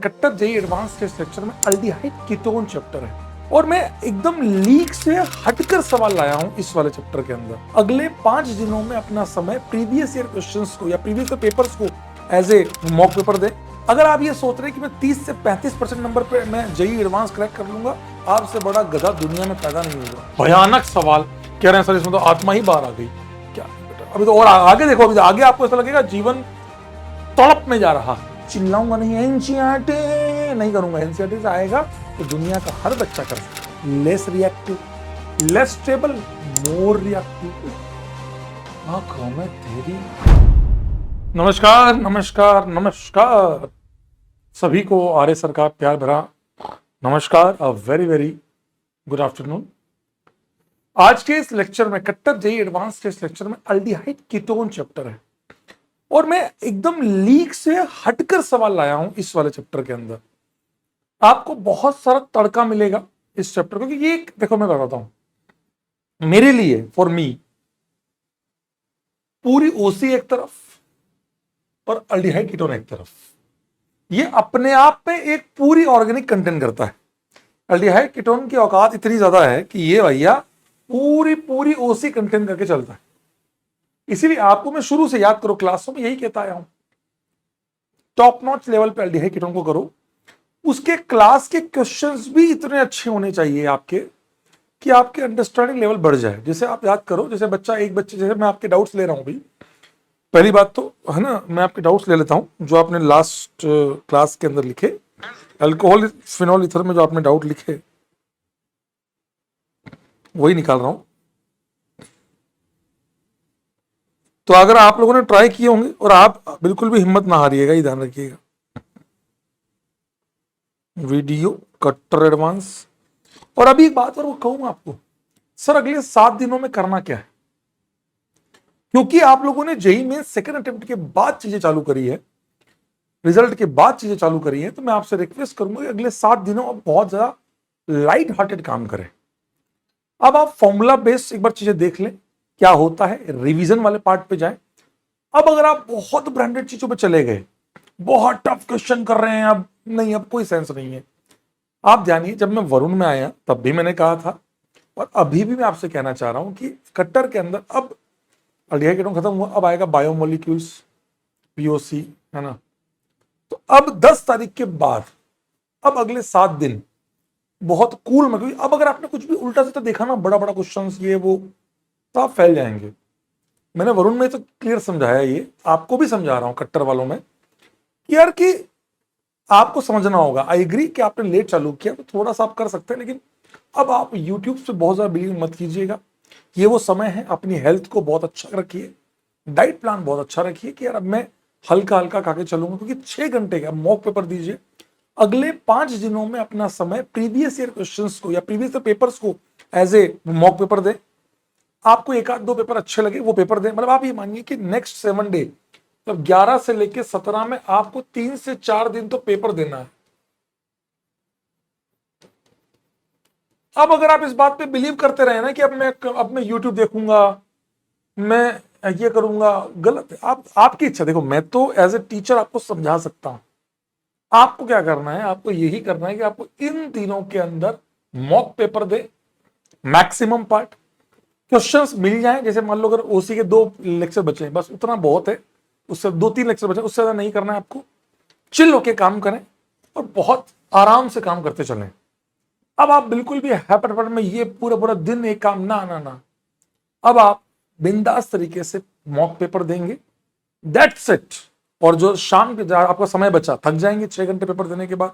कट्टर JEE advance test lecture में aldehyde ketone chapter है और मैं एकदम लीक से हटकर सवाल लाया हूं इस वाले चैप्टर के अंदर। अगले 5 दिनों में अपना समय प्रीवियस ईयर क्वेश्चंस को या प्रीवियस ईयर पेपर्स को एज ए मॉक पेपर दे। अगर आप ये सोच रहे हैं कि मैं 30 से 35% नंबर पे मैं जेई एडवांस क्रैक कर लूंगा, आपसे बड़ा गधा दुनिया में पैदा नहीं होगा। भयानक सवाल कह रहे हैं सर, इसमें तो आत्मा ही बाहर आ गई क्या बेटा। अभी तो और आगे देखो, अभी तो आगे आपको ऐसा लगेगा जीवन तड़प में जा रहा। चिल्लाऊंगा नहीं, एनसीईआरटी नहीं करूंगा। एनसीईआरटी से आएगा तो दुनिया का हर बच्चा कर सकता है। Less reactive, less stable, more reactive. आंखों में तेरी। नमस्कार नमस्कार नमस्कार सभी को आर्य सर का प्यार भरा नमस्कार। A very very good afternoon. आज के इस लेक्चर में, कट्टर जेई एडवांस टेस्ट लेक्चर में अल्डिहाइड कीटोन चैप्टर है और मैं एकदम लीक से हटकर सवाल लाया हूं इस वाले चैप्टर के अंदर। आपको बहुत सारा तड़का मिलेगा इस चैप्टर को, क्योंकि ये देखो मैं बताता हूं, मेरे लिए फॉर मी पूरी ओसी एक तरफ और अल्डिहाइड कीटोन एक तरफ, ये अपने आप में एक पूरी ऑर्गेनिक कंटेंट करता है। अल्डिहाइड कीटोन की औकात इतनी ज्यादा है कि ये भैया पूरी पूरी ओसी कंटेंट करके चलता है। इसीलिए आपको मैं शुरू से, याद करो, क्लासों में यही कहता आया हूं, टॉप नॉच लेवल पे अल्डिहाइड कीटोन को करो। उसके क्लास के क्वेश्चंस भी इतने अच्छे होने चाहिए आपके कि आपके अंडरस्टैंडिंग लेवल बढ़ जाए। जैसे आप याद करो, जैसे एक बच्चे, जैसे मैं आपके डाउट्स ले रहा हूं अभी, पहली बात तो है ना, मैं आपके डाउट्स ले लेता हूं जो आपने लास्ट क्लास के अंदर लिखे, अल्कोहल फिनॉल ईथर में जो आपने डाउट लिखे वही निकाल रहा हूं। तो अगर आप लोगों ने ट्राई किए होंगे, और आप बिल्कुल भी हिम्मत ना हारिएगा, ये ध्यान रखिएगा। वीडियो कट्टर एडवांस। और अभी एक बात और वो कहूंगा आपको, सर अगले 7 दिनों में करना क्या है, क्योंकि आप लोगों ने जेई में सेकंड अटेम्प्ट के बाद चीजें चालू करी है, रिजल्ट के बाद चीजें चालू करी है, तो मैं आपसे रिक्वेस्ट करूंगा कि अगले 7 दिनों अब बहुत ज्यादा लाइट हार्टेड काम करें। अब आप फॉर्मूला बेस्ड एक बार चीजें देख लें क्या होता है, रिवीजन वाले पार्ट पे जाएं। अब अगर आप बहुत ब्रांडेड चीजों पे चले गए, बहुत टफ क्वेश्चन कर रहे हैं, अब नहीं, अब कोई सेंस नहीं है। आप जानिए, जब मैं वरुण में आया तब भी मैंने कहा था, और अभी भी मैं आपसे कहना चाह रहा हूं कि कट्टर के अंदर अब अल्डिहाइड कीटोन खत्म हुआ, अब आएगा बायोमोलिक्यूल्स, पीओसी, है ना। तो अब 10 तारीख के बाद, अब अगले 7 दिन बहुत कूल में, क्योंकि अब अगर आपने कुछ भी उल्टा सीधा देखा ना, बड़ा बड़ा क्वेश्चन ये वो, तो आप फैल जाएंगे। मैंने वरुण में तो क्लियर समझाया, ये आपको भी समझा रहा हूं कट्टर वालों में, यार कि आपको समझना होगा। आई एग्री कि आपने लेट चालू किया तो थोड़ा सा आप कर सकते हैं, लेकिन अब आप यूट्यूब से बहुत ज्यादा बिलीव मत कीजिएगा। ये वो समय है, अपनी हेल्थ को बहुत अच्छा रखिए, डाइट प्लान बहुत अच्छा रखिए कि यार अब मैं हल्का हल्का खा के चलूंगा, क्योंकि 6 घंटे का मॉक पेपर दीजिए। अगले 5 दिनों में अपना समय प्रीवियस ईयर क्वेश्चंस को या प्रीवियस ईयर पेपर्स को एज ए मॉक पेपर दे। आपको एक आध दो पेपर अच्छे लगे वो पेपर दे। मतलब आप ये मानिए कि नेक्स्ट 7 डे, जब 11 से लेके 17 में आपको 3 से 4 दिन तो पेपर देना है। अब अगर आप इस बात पे बिलीव करते रहे ना कि अब मैं YouTube देखूंगा, मैं ये करूंगा, गलत है। आपकी इच्छा। देखो, मैं तो एज ए टीचर आपको समझा सकता हूं, आपको क्या करना है, आपको यही करना है कि आपको इन दिनों के अंदर मॉक पेपर दे, मैक्सिमम पार्ट क्वेश्चंस मिल जाए। जैसे मान लो अगर ओसी के 2 लेक्चर बचे हैं, बस उतना बहुत है, उससे 2-3 लेक्चर बचे, उससे ज्यादा नहीं करना है आपको। चिल होके काम करें और बहुत आराम से काम करते चलें। अब आप बिल्कुल भी हैपट में ये पूरा पूरा दिन एक काम ना ना ना, अब आप बिंदास तरीके से मॉक पेपर देंगे, दैट्स इट। और जो शाम के आपका समय बचा, थक जाएंगे 6 घंटे पेपर देने के बाद,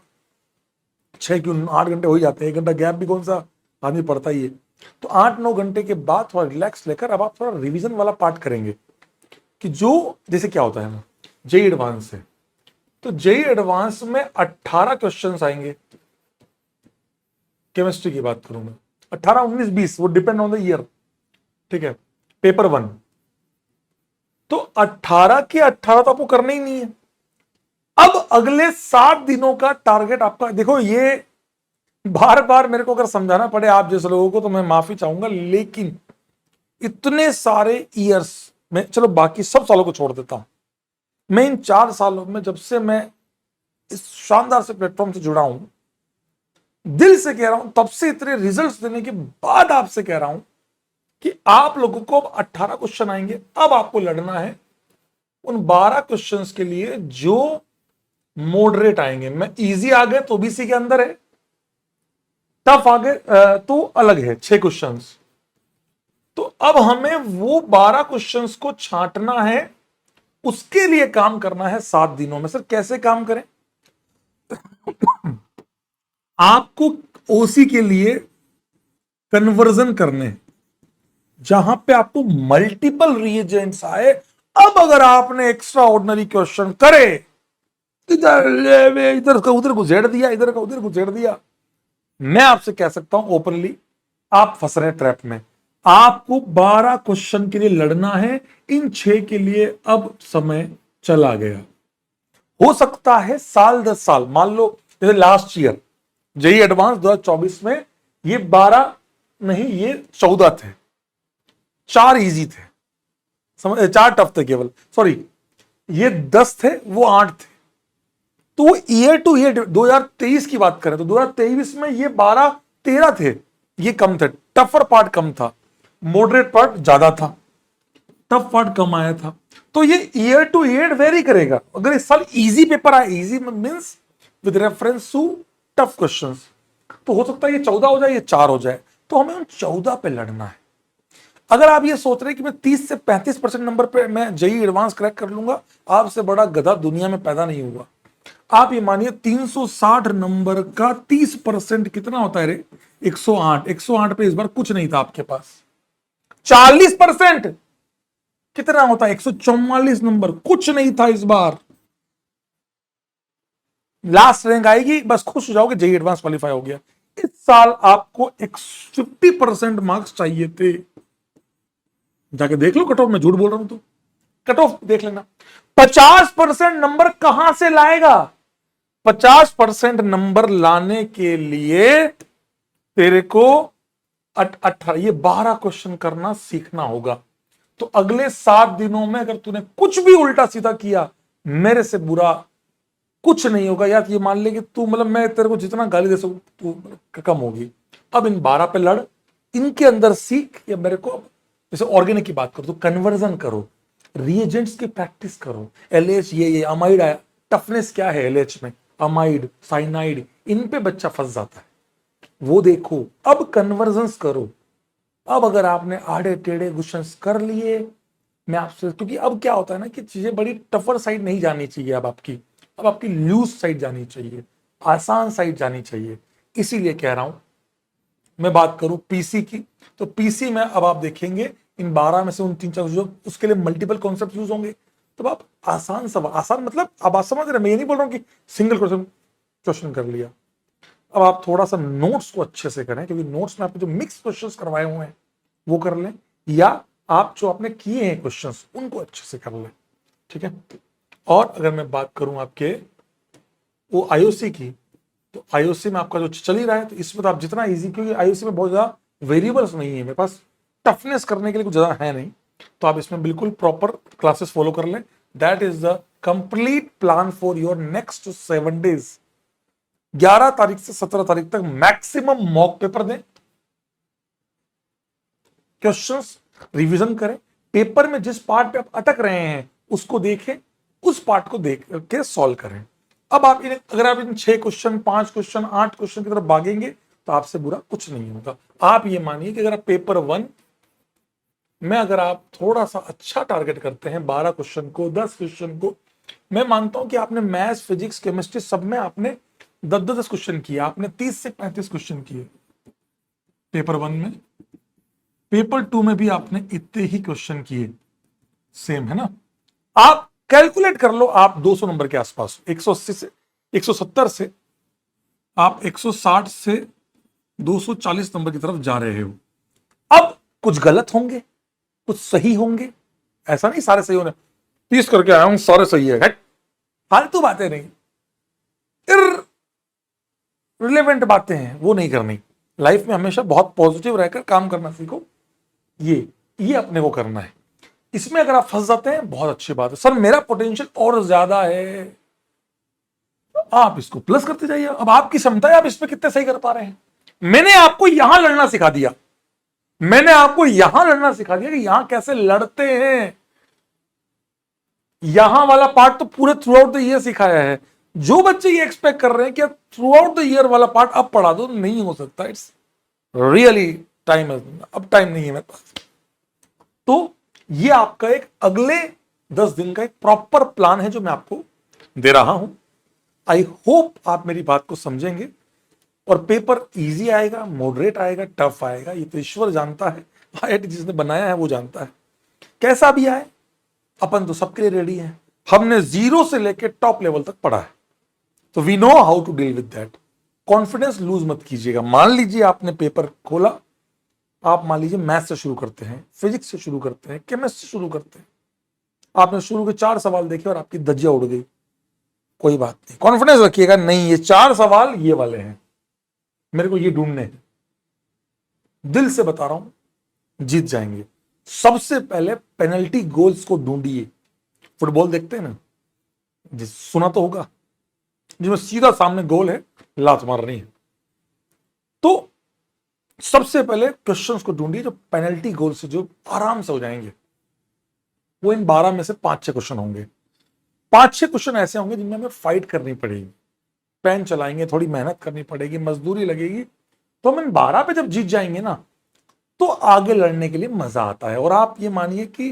6 क्यों 8 घंटे हो ही जाते हैं, 1 घंटा गैप भी कौन सा आदमी पढ़ता ही है। तो 8-9 घंटे के बाद थोड़ा रिलैक्स लेकर अब आप थोड़ा रिवीजन वाला पार्ट करेंगे, कि जो जैसे क्या होता है ना, जेई एडवांस है तो जेई एडवांस में 18 क्वेश्चंस आएंगे। केमिस्ट्री की बात करूं मैं, 18, 19, 20, वो डिपेंड ऑन द ईयर, ठीक है। पेपर 1 तो 18 के 18 तो आपको करना ही नहीं है। अब अगले 7 दिनों का टारगेट आपका, देखो ये बार बार मेरे को अगर समझाना पड़े आप जैसे लोगों को तो मैं माफी चाहूंगा, लेकिन इतने सारे ईयर्स में, चलो बाकी सब सालों को छोड़ देता हूं, मैं इन 4 सालों में जब से मैं इस शानदार से प्लेटफॉर्म से जुड़ा हूं, दिल से कह रहा हूं, तब से इतने रिजल्ट्स देने के बाद आपसे कह रहा हूं कि आप लोगों को अब 18 क्वेश्चन आएंगे। अब आपको लड़ना है उन 12 क्वेश्चंस के लिए जो मॉडरेट आएंगे। मैं इजी आ गए तो बीसी के अंदर है, टफ आ गए तो अलग है, 6 क्वेश्चंस। तो अब हमें वो 12 क्वेश्चंस को छांटना है, उसके लिए काम करना है 7 दिनों में। सर कैसे काम करें? आपको ओसी के लिए कन्वर्जन करने, जहां पे आपको मल्टीपल रिएजेंट्स आए। अब अगर आपने एक्स्ट्रा ऑर्डिनरी क्वेश्चन करे, इधर का उधर घुसेड़ दिया, इधर का उधर घुसेड़ दिया, मैं आपसे कह सकता हूं ओपनली, आप फंस रहे ट्रैप में। आपको 12 क्वेश्चन के लिए लड़ना है, इन 6 के लिए अब समय चला गया। हो सकता है साल 10 साल, मान लो जैसे लास्ट ईयर जेई एडवांस 2024 में ये 12 नहीं, ये 14 थे, 4 इजी थे, समझ, 4 टफ थे केवल, सॉरी, ये 10 थे, वो 8 थे। तो ईयर टू ईयर 2023 की बात करें तो 2023 में ये 12 13 थे, ये कम थे, टफर पार्ट कम था, मॉडरेट पार्ट ज्यादा था, टफ पार्ट कम आया था। तो ये ईयर टू ईयर वेरी करेगा। अगर इस साल इजी पेपर आए, easy means with reference to tough questions, तो हो सकता है ये 14 हो जाए, ये 4 हो जाए। तो हमें उन 14 पे लड़ना है। अगर आप ये सोच रहे हैं कि मैं 30 से 35% नंबर पे मैं जेई एडवांस क्रैक कर लूंगा, आपसे बड़ा गधा दुनिया में पैदा नहीं हुआ। आप ये मानिए 360 नंबर का 30% कितना होता है रे? 108। 108 पे इस बार कुछ नहीं था आपके पास। 40% कितना होता है? 144 नंबर, कुछ नहीं था इस बार। लास्ट रैंक आएगी, बस खुश हो जाओगे, जेई एडवांस क्वालिफाई हो गया। इस साल आपको 50% मार्क्स चाहिए थे। जाके देख लो कट ऑफ, मैं झूठ बोल रहा हूं तो कट ऑफ देख लेना। 50% नंबर कहां से लाएगा? 50% नंबर लाने के लिए तेरे को 18 ये 12 क्वेश्चन करना सीखना होगा। तो अगले 7 दिनों में अगर तूने कुछ भी उल्टा सीधा किया, मेरे से बुरा कुछ नहीं होगा यार। ये मान ले कि तू, मतलब मैं तेरे को जितना गाली दे सकूं तू कम होगी। अब इन 12 पे लड़, इनके अंदर सीख। या मेरे को जैसे ऑर्गेनिक की बात करो तो कन्वर्जन करो, रिएजेंट्स की प्रैक्टिस करो। एलएच ये अमाइड आया, टफनेस क्या है एलएच में, अमाइड साइनाइड, इन पे बच्चा फंस जाता है, वो देखो। अब कन्वर्जन्स करो। अब अगर आपने आड़े टेढ़े क्वेश्चंस कर लिए, मैं आपसे, क्योंकि अब क्या होता है ना कि चीजें बड़ी टफर साइड नहीं जानी चाहिए अब आपकी, अब आपकी लूज साइड जानी चाहिए, आसान साइड जानी चाहिए। इसीलिए कह रहा हूं, मैं बात करूं पीसी की, तो पीसी में अब आप देखेंगे इन 12 में से उन 3-4 जो उसके लिए मल्टीपल कॉन्सेप्ट यूज होंगे। तो आप आसान सवाल, आसान मतलब अब आप समझ रहे, मैं ये नहीं बोल रहा हूं कि सिंगल क्वेश्चन कर लिया। अब आप थोड़ा सा नोट्स को अच्छे से करें, क्योंकि नोट्स में आपने जो मिक्स क्वेश्चंस करवाए हुए हैं वो कर लें, या आप जो आपने किए हैं क्वेश्चंस उनको अच्छे से कर लें, ठीक है। और अगर मैं बात करूं आपके वो आईओसी की, तो आईओसी में आपका जो चल ही रहा है, तो इसमें तो आप जितना इजी, क्योंकि आईओसी में बहुत ज्यादा वेरिएबल्स नहीं है मेरे पास, टफनेस करने के लिए कुछ ज्यादा है नहीं, तो आप इसमें बिल्कुल प्रॉपर क्लासेस फॉलो कर लें। That is the complete plan for your next 7 days. 11 तारीख से 17 तारीख तक मैक्सिमम मॉक पेपर दें, क्वेश्चंस रिवीजन करें, पेपर में जिस पार्ट पे आप अटक रहे हैं उसको देखें, उस पार्ट को देख के सॉल्व करें। अब आप अगर आप इन 6 क्वेश्चन, 5 क्वेश्चन, 8 क्वेश्चन की तरफ भागेंगे तो आपसे बुरा कुछ नहीं होगा। आप ये मानिए कि अगर आप पेपर 1 में अगर आप थोड़ा सा अच्छा टारगेट करते हैं, 12 क्वेश्चन को, 10 क्वेश्चन को, मैं मानता हूं कि आपने मैथ्स, फिजिक्स, केमिस्ट्री सब में आपने 10-10 क्वेश्चन किए, आपने 30 से 35 क्वेश्चन किए पेपर 1 में। पेपर 2 में भी आपने इतने ही क्वेश्चन किए, सेम है ना। आप कैलकुलेट कर लो, आप 200 नंबर के आसपास, 180 से 170 से आप 160 से 240 नंबर की तरफ जा रहे हो। अब कुछ गलत होंगे, कुछ सही होंगे, ऐसा नहीं सारे सही होने, 30 करके आया हूं सारे सही है, फालतू बातें नहीं, रिलेवेंट बातें हैं वो नहीं करनी। लाइफ में हमेशा बहुत पॉजिटिव रहकर काम करना सीखो, ये अपने को करना है। इसमें अगर आप फंस जाते हैं बहुत अच्छी बात है, सर मेरा पोटेंशियल और ज्यादा है, आप इसको प्लस करते जाइए। अब आपकी क्षमता है आप इसमें कितने सही कर पा रहे हैं। मैंने आपको यहां लड़ना सिखा दिया, मैंने आपको यहां लड़ना सिखा दिया कि यहां कैसे लड़ते हैं। यहां वाला पार्ट तो पूरे थ्रू आउट द ईयर सिखाया है। जो बच्चे ये एक्सपेक्ट कर रहे हैं कि थ्रू आउट द ईयर वाला पार्ट अब पढ़ा दो, नहीं हो सकता। इट्स रियली टाइम, अब टाइम नहीं है मेरे पास। तो ये आपका एक अगले 10 दिन का एक प्रॉपर प्लान है जो मैं आपको दे रहा हूं। आई होप आप मेरी बात को समझेंगे और पेपर इजी आएगा, मॉडरेट आएगा, टफ आएगा, ये तो ईश्वर जानता है, आईआईटी जिसने बनाया है वो जानता है। कैसा भी आए अपन तो सबके लिए रेडी है। हमने जीरो से लेकर टॉप लेवल तक पढ़ा है, तो we know how to deal with that. Confidence lose मत कीजिएगा। मान लीजिए आपने पेपर खोला, आप मान लीजिए मैथ से शुरू करते हैं, फिजिक्स से शुरू करते हैं, केमिस्ट्री से शुरू करते हैं, आपने शुरू के 4 सवाल देखे और आपकी धज्जियां उड़ गई, कोई बात नहीं, कॉन्फिडेंस रखिएगा, नहीं ये 4 सवाल ये वाले हैं, मेरे को ये ढूंढने हैं। दिल से बता रहा हूं, जीत जाएंगे। सबसे पहले पेनल्टी गोल्स को ढूंढिए। फुटबॉल देखते हैं ना, जिस सुना तो होगा, जिसमें सीधा सामने गोल है, लात मार रही है। तो सबसे पहले क्वेश्चंस को ढूंढिए जो पेनल्टी गोल से जो आराम से हो जाएंगे। वो इन 12 में से 5-6 क्वेश्चन होंगे। 5-6 क्वेश्चन ऐसे होंगे जिनमें हमें फाइट करनी पड़ेगी, पेन चलाएंगे, थोड़ी मेहनत करनी पड़ेगी, मजदूरी लगेगी। तो हम इन 12 पे जब जीत जाएंगे ना, तो आगे लड़ने के लिए मजा आता है। और आप ये मानिए कि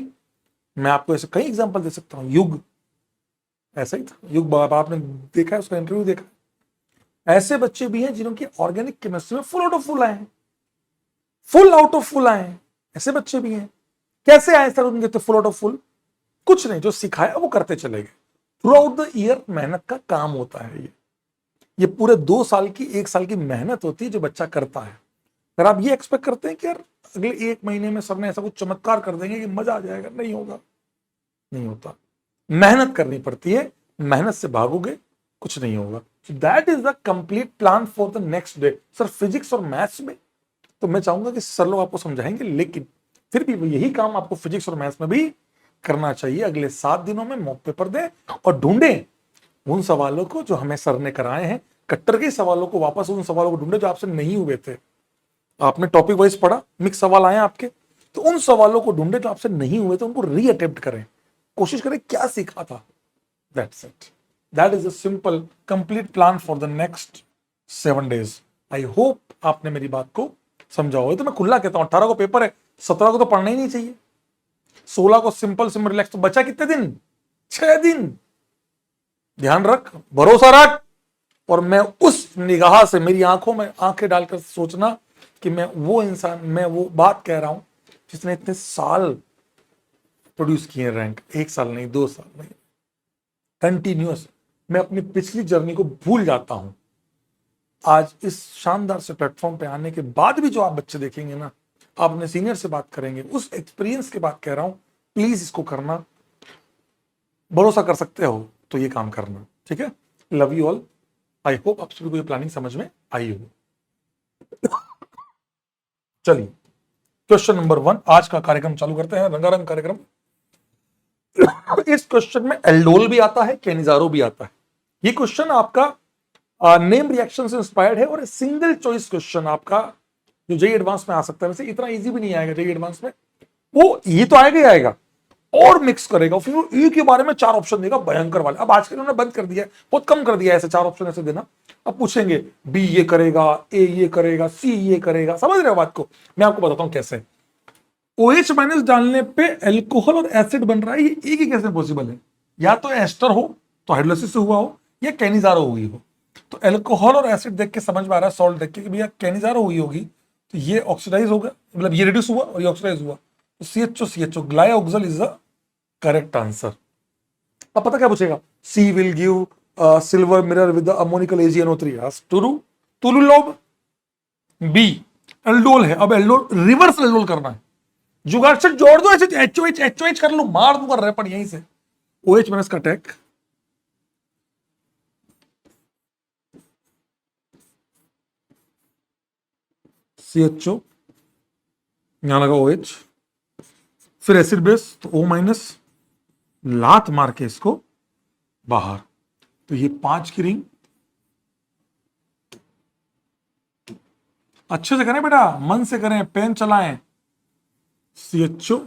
मैं आपको ऐसे कई एग्जांपल दे सकता हूं। युग ऐसा ही था, युग आपने देखा है, उसका इंटरव्यू देखा है। ऐसे बच्चे भी हैं जिन्होंने ऑर्गेनिक केमिस्ट्री में फुल आउट ऑफ फुल आए हैं, फुल आउट ऑफ फुल आए हैं। ऐसे बच्चे भी हैं। कैसे आए सर उनके तो फुल आउट ऑफ फुल? कुछ नहीं, जो सिखाया वो करते चले गए। थ्रू आउट द ईयर मेहनत का काम होता है। ये पूरे 2 साल की 1 साल की मेहनत होती है जो बच्चा करता है। अगर आप ये एक्सपेक्ट करते हैं कि यार अगले 1 महीने में सर ने ऐसा कुछ चमत्कार कर देंगे कि मजा आ जाएगा, नहीं होगा, नहीं होता। मेहनत करनी पड़ती है, मेहनत से भागोगे कुछ नहीं होगा। That is the complete plan for the next day. Sir physics और मैथ्स में तो मैं चाहूंगा कि सर लोग आपको समझाएंगे, लेकिन फिर भी यही काम आपको फिजिक्स और मैथ्स में भी करना चाहिए। अगले 7 दिनों में मॉक पेपर दें और ढूंढें उन सवालों को जो हमें सर ने कराए हैं। कट्टर के सवालों को वापस, उन सवालों को ढूंढे जो आपसे नहीं हुए थे। आपने टॉपिक वाइज पढ़ा, मिक्स सवाल आए आपके, तो उन सवालों को ढूंढे जो आपसे नहीं हुए थे, उनको री अटेम्प्ट करें, कोशिश करें क्या सीखा था। That's it. That is a simple complete plan for the next 7 days। I hope आपने मेरी बात को समझा होगा। तो मैं खुला कहता हूं, 18 को पेपर है, 17 को तो पढ़ना ही नहीं चाहिए, 16 को सिंपल सिंपल रिलैक्स। तो बचा कितने दिन? 6 दिन। ध्यान रख, भरोसा रख, और मैं उस निगाह से, मेरी आंखों में आंखें डालकर सोचना कि मैं वो इंसान, मैं वो बात कह रहा हूं जिसने इतने साल प्रोड्यूस किए रैंक। 1 साल नहीं, 2 साल नहीं, कंटिन्यूअस। मैं अपनी पिछली जर्नी को भूल जाता हूं। आज इस शानदार से प्लेटफॉर्म पे आने के बाद भी जो आप बच्चे देखेंगे ना, आप अपने सीनियर से बात करेंगे, उस एक्सपीरियंस के बाद कह रहा हूं, प्लीज इसको करना। भरोसा कर सकते हो तो ये काम करना, ठीक है। Love you all. I hope आप सभी को ये प्लानिंग समझ में आई हो। चलिए क्वेश्चन नंबर 1 आज का कार्यक्रम चालू करते हैं, रंगारंग कार्यक्रम। इस क्वेश्चन में एल्डोल भी आता है, केनिजारो भी आता है। ये क्वेश्चन आपका नेम रिएक्शन से इंस्पायर्ड है और सिंगल चॉइस क्वेश्चन आपका जो जेईई एडवांस में आ सकता है। वैसे इतना इजी भी नहीं आएगा जेईई एडवांस में, वो ये तो आएगा ही आएगा, और मिक्स करेगा, फिर वो ए के बारे में 4 ऑप्शन देगा भयंकर वाले। अब आजकल उन्होंने बंद कर दिया है, बहुत कम कर दिया है ऐसे 4 ऑप्शन ऐसे देना। अब पूछेंगे बी ये करेगा, ए ये करेगा, सी ये करेगा। समझ रहे हो बात को? मैं आपको बताता हूं कैसे। OH- डालने पे एल्कोहल और एसिड बन रहा है, ये एक ही कैसे पॉसिबल है? या तो एस्टर हो तो हाइड्रोलिसिस से हुआ हो, या कैनिजारो हुई हो। तो एल्कोहल और एसिड देख के समझ में आ रहा है, सॉल्ट देख के, कि भैया कैनिजारो हुई होगी, तो ये ऑक्सीडाइज होगा, मतलब ये रिड्यूस हुआ और ये ऑक्सीडाइज हुआ, तो CHO glyoxal is the correct answer. अब पता क्या पूछेगा? C will give silver mirror with ammoniacal AgNO3। टुलू लोब। बी एल्डोल है, अब एल्डोल रिवर्स एल्डोल करना है, जुगाड़ से जोड़ दो, ऐसे HOH कर लो, मार दूंगा रेपड़ यहीं से। OH- का अटैक, CHO, यहां लगा OH, फिर एसिड बेस तो O-, लात मार के इसको बाहर। तो ये 5 की रिंग अच्छे से करें बेटा, मन से करें, पेन चलाएं। CHO,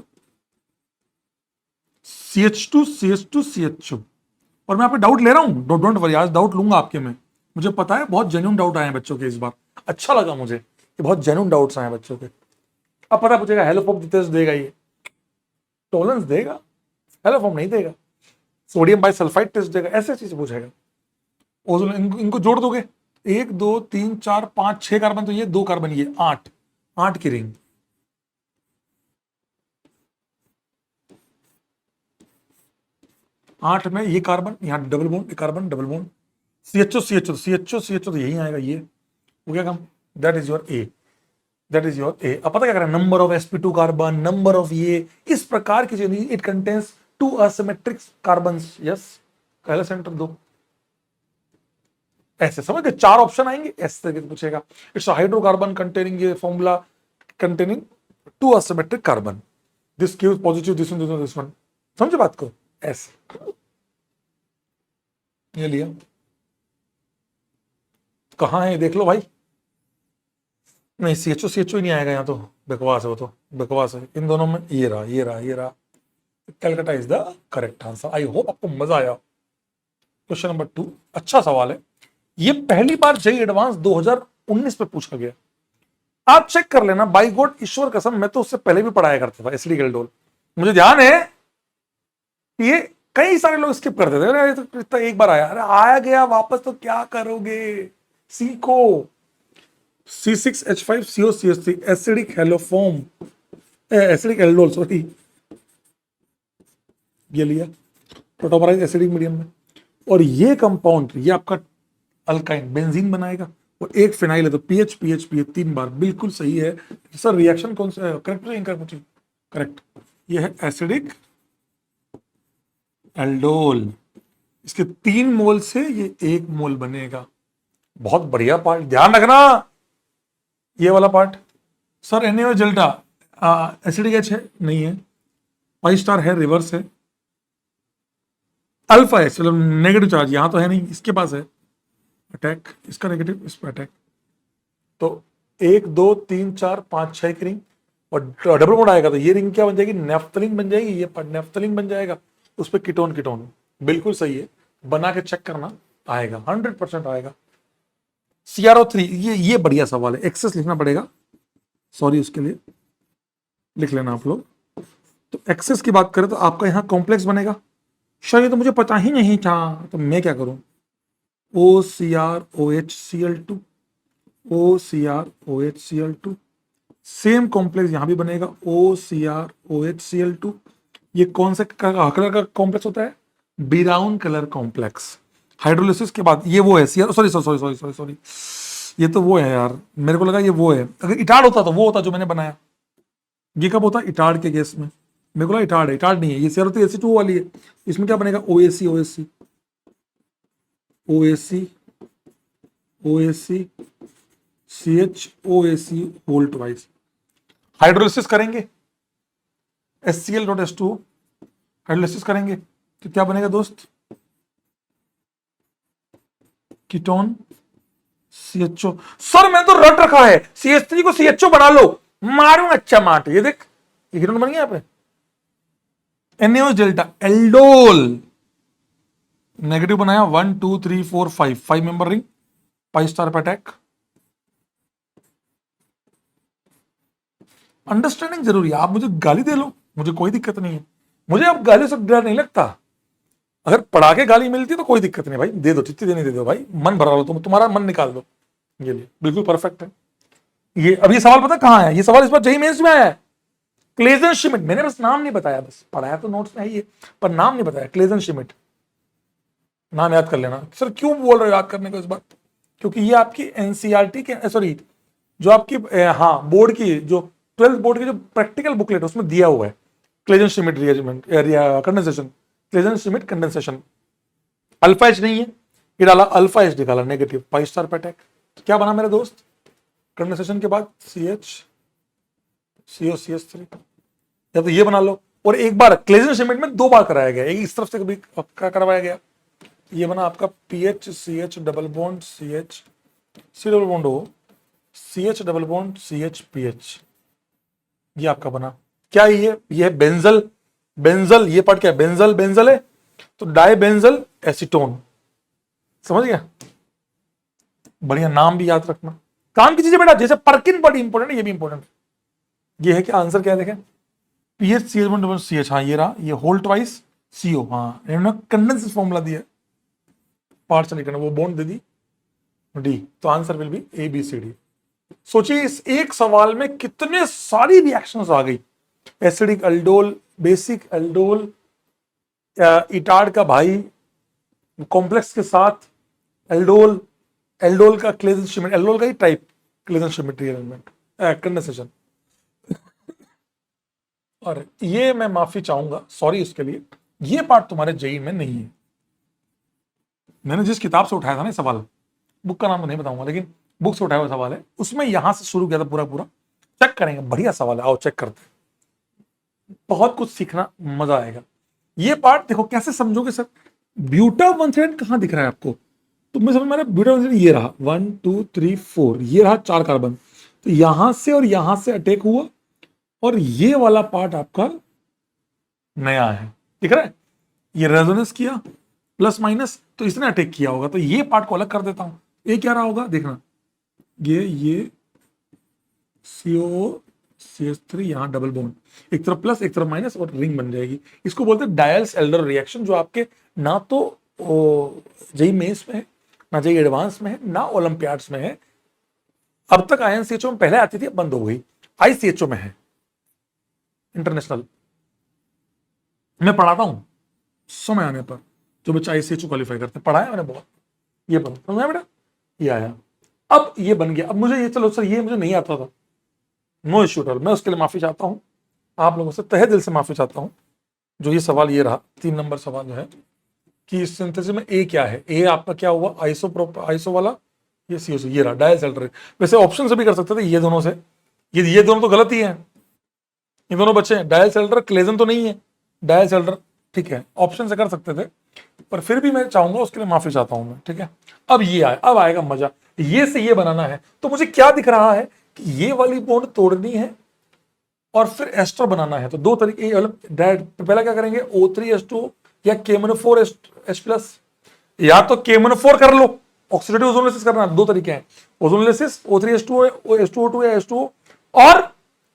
CH2, CH2, CHO। और मैं आप पे डाउट ले रहा हूं, डोंट वरी, आज डाउट लूंगा आपके में। मुझे पता है बहुत जेन्युइन डाउट आए हैं बच्चों के इस बार, अच्छा लगा मुझे कि बहुत जेन्युइन डाउट्स आए हैं बच्चों के। अब पता पूछेगा हेलोफॉर्म टेस्ट देगा, ये टॉलरेंस देगा, हेलोफॉर्म नहीं देगा, सोडियम बाइसल्फाइड टेस्ट देगा, ऐसे चीज पूछेगा। ओजोन इनको जोड़ दोगे, 1 2 3 4 5 6 कार्बन, तो ये 2 कार्बन, ये 8, 8 की रिंग। आठ में ये कार्बन, यहां double bond, carbon double bond, CHO CHO CHO CHO, तो यही आएगा, ये हो गया काम। That is your A, that is your A. अब पता क्या करें, number of sp2 carbon, number of ये, इस प्रकार की चीज। It contains 2 asymmetric carbons, yes, पहले सेंटर 2, ऐसे समझ गए। 4 ऑप्शन आएंगे, ऐसे तरीके से पूछेगा। इट्स हाइड्रोकार्बन कंटेनिंग, ये formula containing 2 asymmetric carbon, this gives positive, this one, this one, समझे बात को, ऐसे। ये लिया, कहाँ है देख लो भाई। नहीं, CHO CHO ही नहीं आएगा यहाँ तो, बकवास है वो तो, बकवास है। इन दोनों में ये रहा, ये रहा, ये रहा। Calcutta is the correct answer. I hope आपको मजा आया। क्वेश्चन नंबर 2, अच्छा सवाल है। ये पहली बार जेईई एडवांस 2019 में पूछा गया। आप चेक कर लेना, बाई गॉड, ईश्वर कसम, मैं तो उससे पहले भी पढ़ाया करता था एसिडिक एल्डोल। मुझे ध्यान है ये कई सारे लोग स्किप करते थे, अरे तो एक बार आया, अरे आया गया वापस तो क्या करोगे, सीखो। C6H5COCH3 acidic haloform, acidic aldol, sorry, ये लिया टोटोमराइज एसिडिक मीडियम में। और ये कंपाउंड, ये आपका अल्काइन बेंजीन बनाएगा, और एक फिनाइल है, तो पीएच पीएच पीएच 3 बार, बिल्कुल सही है सर। रिएक्शन कौन सा है, करेक्ट है, इनकरेक्ट? करेक्ट, ये है एसिडिक एल्डोल। इसके 3 मोल से ये 1 मोल बनेगा। बहुत बढ़िया पार्ट, ध्यान रखना ये वाला part. Sir NaO delta acidic H है, नहीं है, पाई स्टार है, रिवर्स है, अल्फा है, चलो नेगेटिव चार्ज यहां तो है नहीं, इसके पास है अटैक, इसका नेगेटिव, इस पर अटैक। तो 1 2 3 4 5 6 की रिंग, और डबल बॉन्ड आएगा तो ये रिंग क्या बन जाएगी, नेफ्थलीन बन जाएगी, ये नेफ्थलीन बन जाएगा, उस पर कीटोन, कीटोन, बिल्कुल सही है, बना के चेक करना, आएगा 100% आएगा। CrO3, ये बढ़िया सवाल है, एक्सेस लिखना पड़ेगा, सॉरी उसके लिए, लिख लेना आप लोग। तो एक्सेस की बात करें तो आपका यहां कॉम्प्लेक्स बनेगा। सर ये तो मुझे पता ही नहीं था, तो मैं क्या करूं, OCrOHCl2, OCrOHCl2, सेम कॉम्प्लेक्स यहां भी बनेगा, OCrOHCl2। ये कौन सा कलर का कॉम्प्लेक्स होता है, ब्राउन कलर कॉम्प्लेक्स। हाइड्रोलिसिस के बाद ये वो है CR, sorry sorry sorry sorry sorry, ये तो वो है यार, मेरे को लगा ये वो है। अगर इटार्ड होता तो वो होता जो मैंने बनाया। ये कब होता, इटार्ड के केस में, मेरे को लगा इटार्ड है, इटार्ड नहीं है, ये CrO3 वाली है। इसमें क्या बनेगा, OAC OAC OAC OAC CH OAC whole twice. Hydrolysis करेंगे, HCl.H2, हाइड्रोलिसिस करेंगे तो क्या बनेगा दोस्त, कीटोन CHO। सर मैंने तो रट रखा है, CH3 को CHO बना लो, मारूंगा अच्छा माट। ये देख, ये कीटोन बन गया यहाँ पे, NaO डेल्टा एल्डोल, नेगेटिव बनाया, 1 2 3 4 5 मेंबर रिंग, पाई स्टार पे अटैक। अंडरस्टैंडिंग जरूरी है, आप मुझे गाली दे लो, मुझे कोई दिक्कत नहीं है, मुझे अब गाली से डर नहीं लगता। अगर पढ़ा के गाली मिलती तो कोई दिक्कत नहीं भाई, दे दो, जितनी देनी दे दो भाई, मन भरा लो, तुम्हारा मन निकाल दो। ये लिए बिल्कुल परफेक्ट है। ये अब ये सवाल पता कहां है, ये सवाल इस बार जेईई मेंस में आया है, क्लेजन श्मिट। मैंने बस नाम नहीं बताया, बस पढ़ाया तो नोट्स में है ये, पर नाम नहीं बताया, क्लेजन श्मिट, नाम याद कर लेना। सर क्यों बोल रहे हो याद करने को इस बार, क्योंकि ये आपकी एनसीईआरटी के, सॉरी जो आपकी हाँ बोर्ड की, जो 12th बोर्ड की जो प्रैक्टिकल बुकलेट है उसमें दिया हुआ है, Claisen Schmidt रिएजमेंट condensation, Claisen Schmidt condensation. Alpha H नहीं है, ये डाला अल्फा एच, निकाला नेगेटिव, पाई स्टार पे अटैक। क्या बना मेरे दोस्त, कंडेंसेशन के बाद CH COCH3, या तो ये बना लो। और एक बार क्लेजन श्मिट में 2 बार कराया गया, एक इस तरफ से कभी करवाया गया, ये बना आपका PH CH double bond CH, C double bond हो, CH डबल बॉन्ड CH ये आपका बना। क्या है ये है बेंजल। बेंजल ये पार्ट क्या है, बेंजल बेंजल है तो डाई बेंजल एसीटोन। समझ गया, बढ़िया नाम भी याद रखना, काम की चीजें बेटा, जैसे पर्किन बड़ी इंपॉर्टेंट है, ये भी इंपॉर्टेंट। ये है कि आंसर क्या है देखें, pH CH bond double CH, हाँ ये रहा, ये होल ट्वाइस CO, हाँ इन्होंने कंडेंसेस फॉर्मूला दिया, पार्शियल करना, वो बॉन्ड दे दी डी, तो आंसर विल बी ABCD। सोचिए इस एक सवाल में कितने सारी रिएक्शंस आ गई, acidic aldol, basic aldol, Etard का भाई कॉम्प्लेक्स के साथ एल्डोल, एल्डोल का क्लेजन शिमेट, एल्डोल का ही टाइप क्लेजन शिमेट्री एलिमेंट कंडेंसेशन। और ये मैं माफी चाहूंगा, सॉरी इसके लिए, ये पार्ट तुम्हारे जेई में नहीं है। मैंने जिस किताब से उठाया था ना सवाल, बुक का नाम तो नहीं बताऊंगा, लेकिन बुक से उठाया हुआ सवाल है, उसमें यहां से शुरू किया था पूरा पूरा। चेक करेंगे, बढ़िया सवाल है, आओ चेक करते हैं, बहुत कुछ सीखना, मजा आएगा। ये पार्ट देखो कैसे समझोगे सर, ब्यूटा 1 कहां दिख रहा है आपको, तो मैं समझ में ब्यूटा 1 ये रहा 1 2 3 4, ये रहा 4 कार्बन, तो यहां से और यहां से अटैक हुआ, और ये वाला पार्ट आपका नया है, दिख रहा है, ये रेजोनेंस किया प्लस माइनस, तो इसने अटैक किया होगा, तो ये पार्ट को अलग कर देता हूं, ये क्या रहा होगा देखना, ये CO CH3 यहां डबल बॉन्ड, एक तरफ प्लस एक तरफ माइनस और रिंग बन जाएगी। इसको बोलते हैं डायल्स एल्डर रिएक्शन, जो आपके ना तो जेई मेंस में है, ना जेई एडवांस में है, ना ओलंपियाड्स में है। अब तक INCHO में पहले आती थी, अब बंद हो गई, ICHO में है, इंटरनेशनल मैं पढ़ाता हूं समय आने पर, जो बच्चा ICHO क्वालिफाई करते हैं, पढ़ाया मैंने बहुत, ये बन समझा बेटा, ये आया, अब ये बन गया। अब मुझे ये, चलो सर ये मुझे नहीं आता था, नो इश्यू एट ऑल, मैं उसके लिए माफी चाहता हूं, आप लोगों से तहे दिल से माफी चाहता हूं। जो ये सवाल ये रहा 3 नंबर सवाल जो है कि इस सिंथेसिस में ए क्या है, ए आपका क्या हुआ, आइसो वाला, ये CO, ये रहा डायल सेल्टर। वैसे ऑप्शन से भी कर सकते थे, ये दोनों से, ये दोनों तो गलत ही है, ये दोनों बच्चे हैं, डायल सेल्टर क्लेजन तो नहीं है, डायल सेल्टर ठीक है, ऑप्शन से कर सकते थे, पर फिर भी मैं चाहूंगा, उसके लिए माफी चाहता हूं मैं, ठीक है। अब ये आए, अब आएगा मजा, ये से ये बनाना है, तो मुझे क्या दिख रहा है कि ये वाली बॉन्ड तोड़नी है और फिर एस्टर बनाना है, तो दो तरीके, पहला क्या करेंगे O3H2 या K-4H+, या तो K-4 कर लो, ऑक्सीडेटिव ओजोनोलिसिस करना, दो तरीके हैं, ओजोनोलिसिस O3H2 H2O2 या H2O और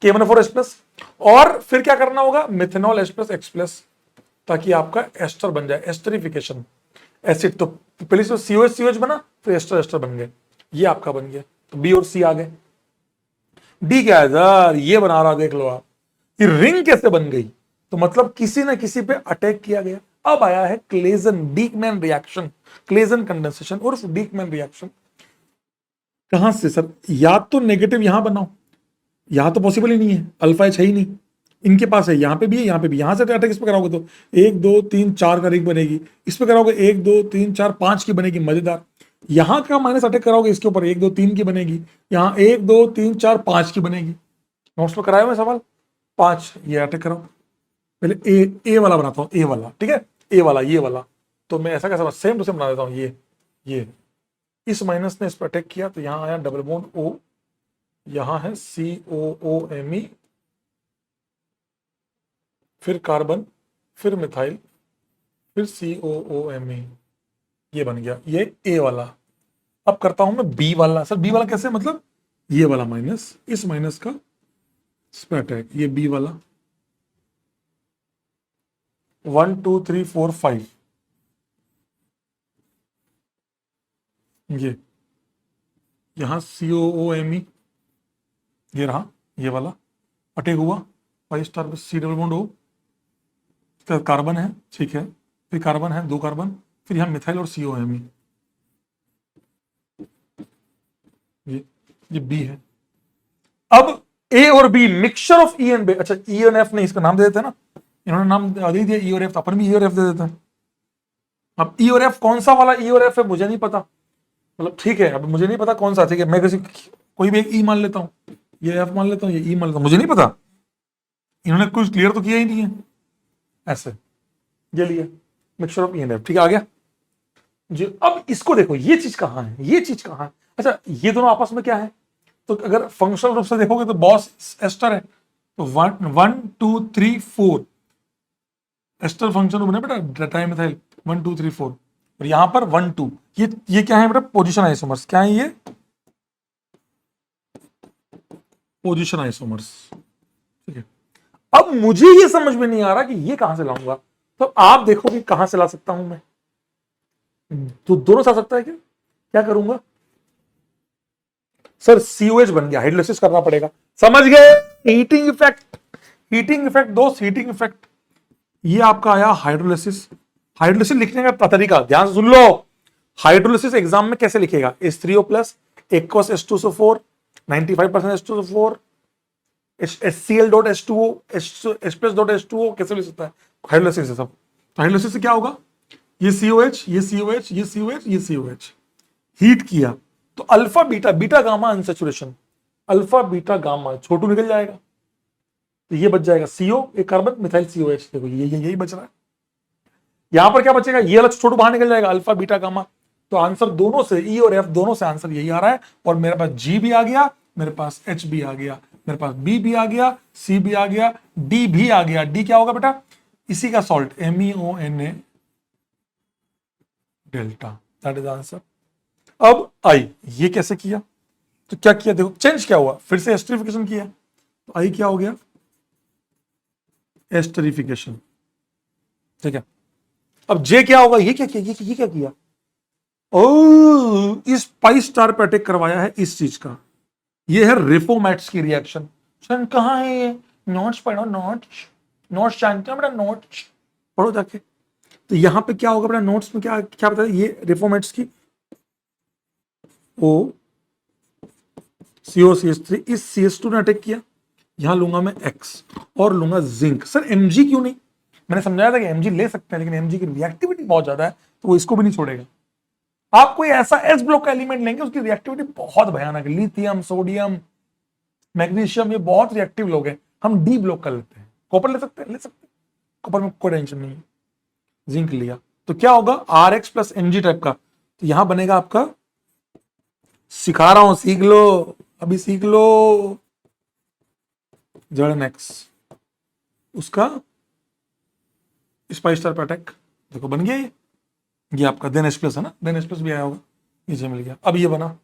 K-4H+, और फिर क्या करना होगा मिथेनॉल H+X+, ताकि आपका एस्टर बन जाए, एस्टरिफिकेशन, एसिड, तो पहले से COH बना, फिर एस्टर बन गए, ये आपका बन गया, तो B और C आ गए। डी क्या है सर, ये बना रहा, देख लो आप, ये रिंग कैसे बन गई, तो मतलब किसी ना किसी पे अटैक किया गया। अब आया है क्लेजन डीकमैन रिएक्शन, क्लेजन कंडेंसेशन और डीकमैन रिएक्शन। कहां से सर, या तो नेगेटिव यहां बनाओ, यहां तो पॉसिबल ही नहीं है, अल्फा एच है ही नहीं, इनके पास है, यहां पे भी है, यहां पे भी, यहां से अटैक इस पे कराओगे तो 1 2 3 4 का रिंग बनेगी, इस पे कराओगे 1 2 3 4 5 की बनेगी, मजेदार। यहां का माइनस अटैक कराओगे इसके ऊपर 1 2 3 की बनेगी, यहां 1 2 3 4 5 की बनेगी। नोट्स में कराया हुआ सवाल 5, ये अटैक कराओ, पहले ए वाला बनाता हूं, ए वाला, ठीक है, ए वाला, ये वाला, तो मैं ऐसा कैसा सेम टू सेम बना देता हूं, ये इस माइनस ने इस पर अटैक किया, तो यहां आया डबल बॉन्ड O, यहां है COOMe, फिर कार्बन, फिर मिथाइल, फिर COOMe, ये बन गया, ये ए वाला। अब करता हूं मैं बी वाला, सर बी वाला कैसे, मतलब ये वाला माइनस, इस माइनस का इस पे अटैक, ये बी वाला 1 2 3 4 5, ये यहां COOMe, ये रहा, ये वाला अटैक हुआ, 5 स्टार पे C double bond O, carbon है, ठीक है, फिर कार्बन है 2 कार्बन, फिर यहां मिथाइल और COMe, ये बी है। अब ए और B mixture of E and B, अच्छा ई और एफ नहीं, इसका नाम दे देते हैं ना, इन्होंने नाम दे दिया ई और एफ, अपन भी ई और एफ दे देते हैं। अब ई और एफ कौन सा वाला ई और एफ है मुझे नहीं पता, मतलब ठीक है, अब मुझे नहीं पता कौन सा, ठीक है, मैं किसी कोई भी एक ई मान लेता हूं, ये एफ मान लेता हूं, ये ई मान लेता हूं, मुझे नहीं पता, इन्होंने कुछ क्लियर तो किया ही नहीं है, ऐसे ये लिया mixture of E and F, ठीक है, आ गया जी। अब इसको देखो, ये चीज कहां है, ये चीज कहां है, अच्छा ये दोनों आपस में क्या है, तो अगर फंक्शनल रूप से देखोगे तो बॉस एस्टर है, तो 1 2 3 4 एस्टर फंक्शन बने बेटा डाइमिथाइल 1 2 3 4, और यहां पर 1 2, ये क्या है बेटा पोजीशन आइसोमर्स, क्या है ये पोजीशन आइसोमर्स। ठीक है, अब मुझे ये समझ में नहीं आ रहा कि ये कहां से लाऊंगा, तो आप देखो कि कहां से ला सकता हूं मैं, तो दोनों से आ सकता है क्या, क्या करूंगा सर, COH बन गया, हाइड्रोलिसिस करना पड़ेगा, समझ गए, हीटिंग इफेक्ट, हीटिंग इफेक्ट दोस्त, हीटिंग इफेक्ट। ये आपका आया हाइड्रोलिसिस। हाइड्रोलिसिस लिखने का तरीका ध्यान से सुन लो, हाइड्रोलिसिस एग्जाम में कैसे लिखेगा, H3O plus aqueous H2SO4 95% H2SO4 HCl dot H2O H plus dot H2O, कैसे लिख सकता है, हाइड्रोलिसिस है सब। तो हाइड्रोलिसिस से क्या होगा, ये COH ये COH ये COH ये COH, हीट किया तो alpha beta, beta gamma unsaturation, alpha beta gamma छोटू निकल जाएगा, तो ये बच जाएगा CO एक कार्बन मिथाइल COH, देखो ये यही बच रहा है। यहां पर क्या बचेगा, ये अलग छोटू बाहर निकल जाएगा, अल्फा बीटा गामा। तो आंसर दोनों से E और F दोनों से आंसर यही आ रहा है, और मेरे पास G भी आ गया, मेरे पास H भी आ गया, मेरे पास B भी आ गया, C भी आ गया, D भी आ गया। D क्या होगा बेटा, इसी का salt MEONA delta, that is answer. अब I, ये कैसे किया, तो क्या किया देखो, चेंज क्या हुआ, फिर से एस्टरिफिकेशन किया, तो I क्या हो गया एस्टरिफिकेशन। ठीक है, अब J क्या होगा, ये क्या किया, ये क्या किया, ओ इस पाई स्टार पे अटैक करवाया है इस चीज का, ये है रेफोमैट्स की रिएक्शन। सन कहां है ये, नोट्स पढ़ो, नोट्स जानते हो बेटा, नोट्स पढ़ो जाके। तो यहां पे क्या होगा बेटा, नोट्स में क्या क्या बताया, ये रेफोमैट्स की ओ COCH3 इस CH2 ने अटैक किया, यहां लूंगा मैं X और लूंगा जिंक। सर Mg क्यों नहीं, मैंने समझाया था कि Mg ले सकते हैं, लेकिन Mg की रिएक्टिविटी बहुत ज्यादा है, तो वो इसको भी नहीं छोड़ेगा। आप कोई ऐसा एस ब्लॉक का एलिमेंट लेंगे उसकी रिएक्टिविटी बहुत भयानक है, लिथियम सोडियम मैग्नीशियम, ये बहुत रिएक्टिव लोग हैं, हम डी ब्लॉक कर लेते हैं। कॉपर ले सकते हैं, कॉपर में कोई टेंशन नहीं है। जिंक लिया तो क्या होगा, RX प्लस Mg टाइप का, तो यहां बनेगा आपका, सिखा रहा हूं सीख लो, अभी सीख लो, ZnX उसका स्पाइस स्टार पे अटैक, देखो बन गया ये आपका देन H प्लस है ना, देन H प्लस भी आया होगा, नीचे मिल गया। अब ये बना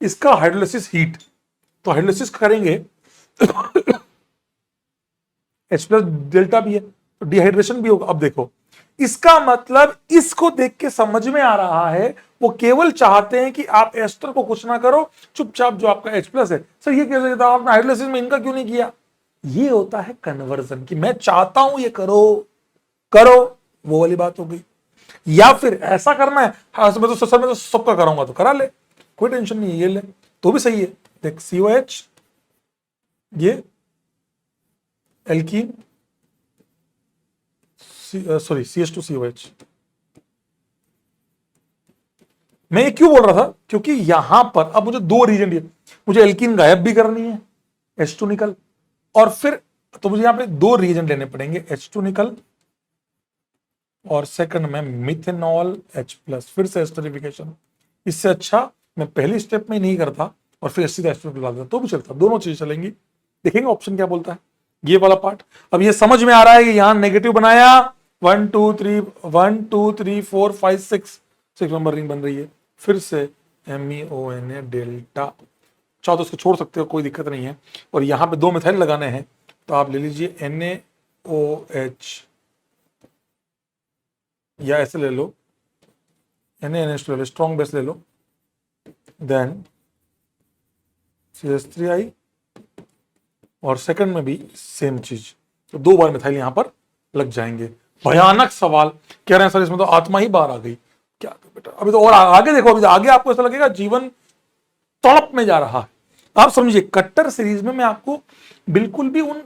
इसका हाइड्रोलिसिस हीट, तो हाइड्रोलिसिस करेंगे H प्लस डेल्टा भी है, तो डिहाइड्रेशन भी होगा। अब देखो इसका मतलब इसको देख के समझ में आ रहा है, वो केवल चाहते हैं कि आप एस्टर को कुछ ना करो, चुपचाप जो आपका H प्लस है। सर ये कैसे था, आपने हाइड्रोलिसिस में इनका क्यों नहीं किया, ये होता है कन्वर्जन, कि मैं चाहता हूं ये करो करो, वो वाली बात हो गई। या फिर ऐसा करना है, हाँ मैं तो सर मैं तो सबका कराऊंगा, तो करा ले, कोई टेंशन नहीं है, ये ले तो भी सही है। देख COH ये एल्कीन सॉरी CH2COH। मैं ये क्यों बोल रहा था, क्योंकि यहां पर अब मुझे दो रीजन दिए, मुझे एल्कीन गायब भी करनी है, H2 निकल, और फिर तो मुझे यहां पे दो रीजन लेने पड़ेंगे, H2 निकल और सेकंड में मिथेनॉल H प्लस, फिर से एस्टरिफिकेशन। इससे अच्छा मैं पहली स्टेप में ही नहीं करता और फिर सीधा एस्टर डाल देता, तो भी चलता, दोनों चीजें चलेंगी। देखेंगे ऑप्शन क्या बोलता है, ये वाला पार्ट। अब ये समझ में आ रहा है कि यहां नेगेटिव बनाया, 1 2 3 1 2 3 4 5 6 नंबर रिंग बन रही है, फिर से MEONA डेल्टा। चाहो तो उसको छोड़ सकते हो, कोई दिक्कत नहीं है। और यहां पे दो मिथाइल लगाने हैं, तो आप ले लीजिए NaOH, या ऐसे ले लो NaNH2 ले लो, स्ट्रॉन्ग बेस ले लो, देन CH3I, और सेकंड में भी सेम चीज, तो दो बार मिथाइल यहां पर लग जाएंगे। भयानक सवाल कह रहे हैं सर, इसमें तो आत्मा ही बाहर आ गई, क्या बेटा अभी तो और आगे देखो, अभी आगे आपको ऐसा लगेगा जीवन तड़प में जा रहा है। आप समझिए कट्टर सीरीज में मैं आपको बिल्कुल भी उन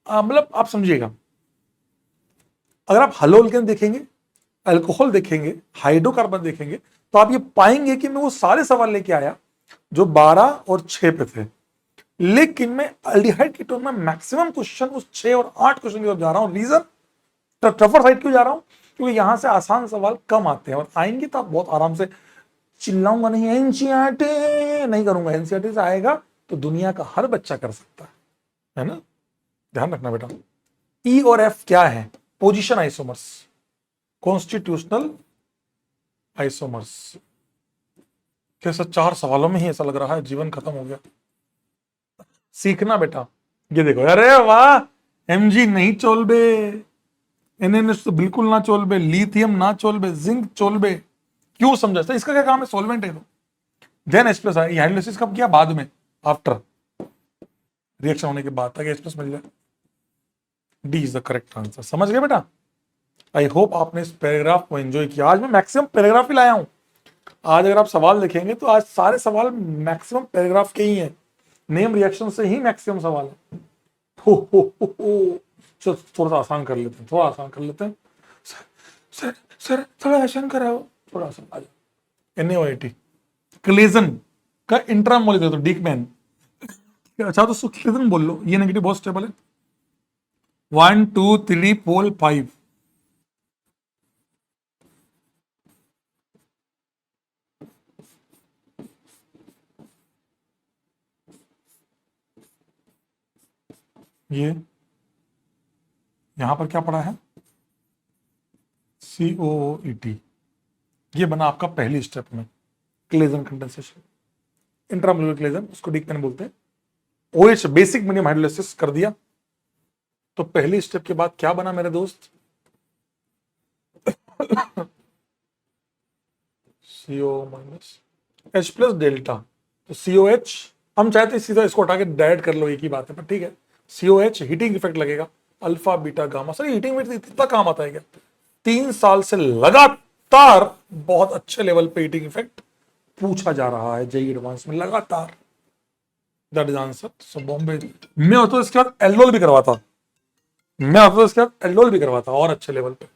मतलब आप समझिएगा, अगर आप हलोल्केन देखेंगे, अल्कोहल देखेंगे, हाइड्रोकार्बन देखेंगे, तो आप ये पाएंगे कि मैं वो सारे सवाल लेके आया जो 12 और 6 पे थे, लेकिन मैं अल्डिहाइड कीटोन में मैक्सिमम क्वेश्चन उस 6 और 8 क्वेश्चन की तरफ जा रहा हूं। रीजन टफर साइड क्यों जा रहा हूं, क्योंकि यहां से आसान सवाल कम आते हैं, और आएंगे तो आप बहुत आराम से, चिल्लाऊंगा नहीं, एनसीईआरटी नहीं करूंगा, एनसीईआरटी से आएगा तो दुनिया का हर बच्चा कर सकता है ना। ध्यान रखना बेटा। ई और एफ क्या है? Position isomers, constitutional isomers. कैसा 4 सवालों में ही ऐसा लग रहा है जीवन खत्म हो गया। सीखना बेटा। ये देखो, अरे वाह, एमजी नहीं चोलबे, एनएनएस तो बिल्कुल ना चोलबे, लिथियम ना चोलबे, जिंक चोलबे। क्यों समझा? तो इसका क्या काम है? सॉल्वेंट है। देन H प्लस है। हाइड्रोलिसिस कब किया? बाद में, आफ्टर रिएक्शन होने के बाद, ताकि H प्लस मिल जाए। D is the correct answer. समझ गए बेटा? आई होप आपने इस पैराग्राफ को एंजॉय किया। आज मैं मैक्सिमम पैराग्राफ ही लाया हूं। आज अगर आप सवाल देखेंगे तो आज सारे सवाल मैक्सिमम पैराग्राफ के ही हैं। नेम रिएक्शन से ही मैक्सिमम सवाल है। हो। चलो थोड़ा सा आसान कर लेते हैं, थोड़ा आसान कर लेते हैं। सर सर थोड़ा आसान कराओ, थोड़ा आसान। आ जाओ। NaOH क्लेजन का इंट्रामोल दे दो, डीकमैन। अच्छा तो उसको क्लेजन बोल लो, ये नेगेटिव बहुत स्टेबल है। 1 2 3 पोल 5। ये यहां पर क्या पड़ा है? COOET। ये बना आपका पहली स्टेप में क्लेजन कंडेंसेशन, इंट्रामोलर क्लेजन, उसको डीकमैन बोलते हैं। OH बेसिक मीडियम हाइड्रोलाइसिस कर दिया, तो पहली स्टेप के बाद क्या बना मेरे दोस्त? CO minus H plus delta. तो COH हम चाहते सीधा इसको हटा के डायरेक्ट कर लो, एक ही बात है, पर ठीक है। COH हीटिंग इफेक्ट लगेगा, alpha beta gamma. Sir heating effect इतना काम आता है क्या? 3 साल से लगातार बहुत अच्छे लेवल पे हीटिंग इफेक्ट पूछा जा रहा है जेईई एडवांस में, लगातार। That is answer. So Bombay मैं होता तो इसके बाद एल्डोल भी करवाता, मैं होता तो इसके बाद एल्डोल भी करवाता और अच्छे लेवल पे।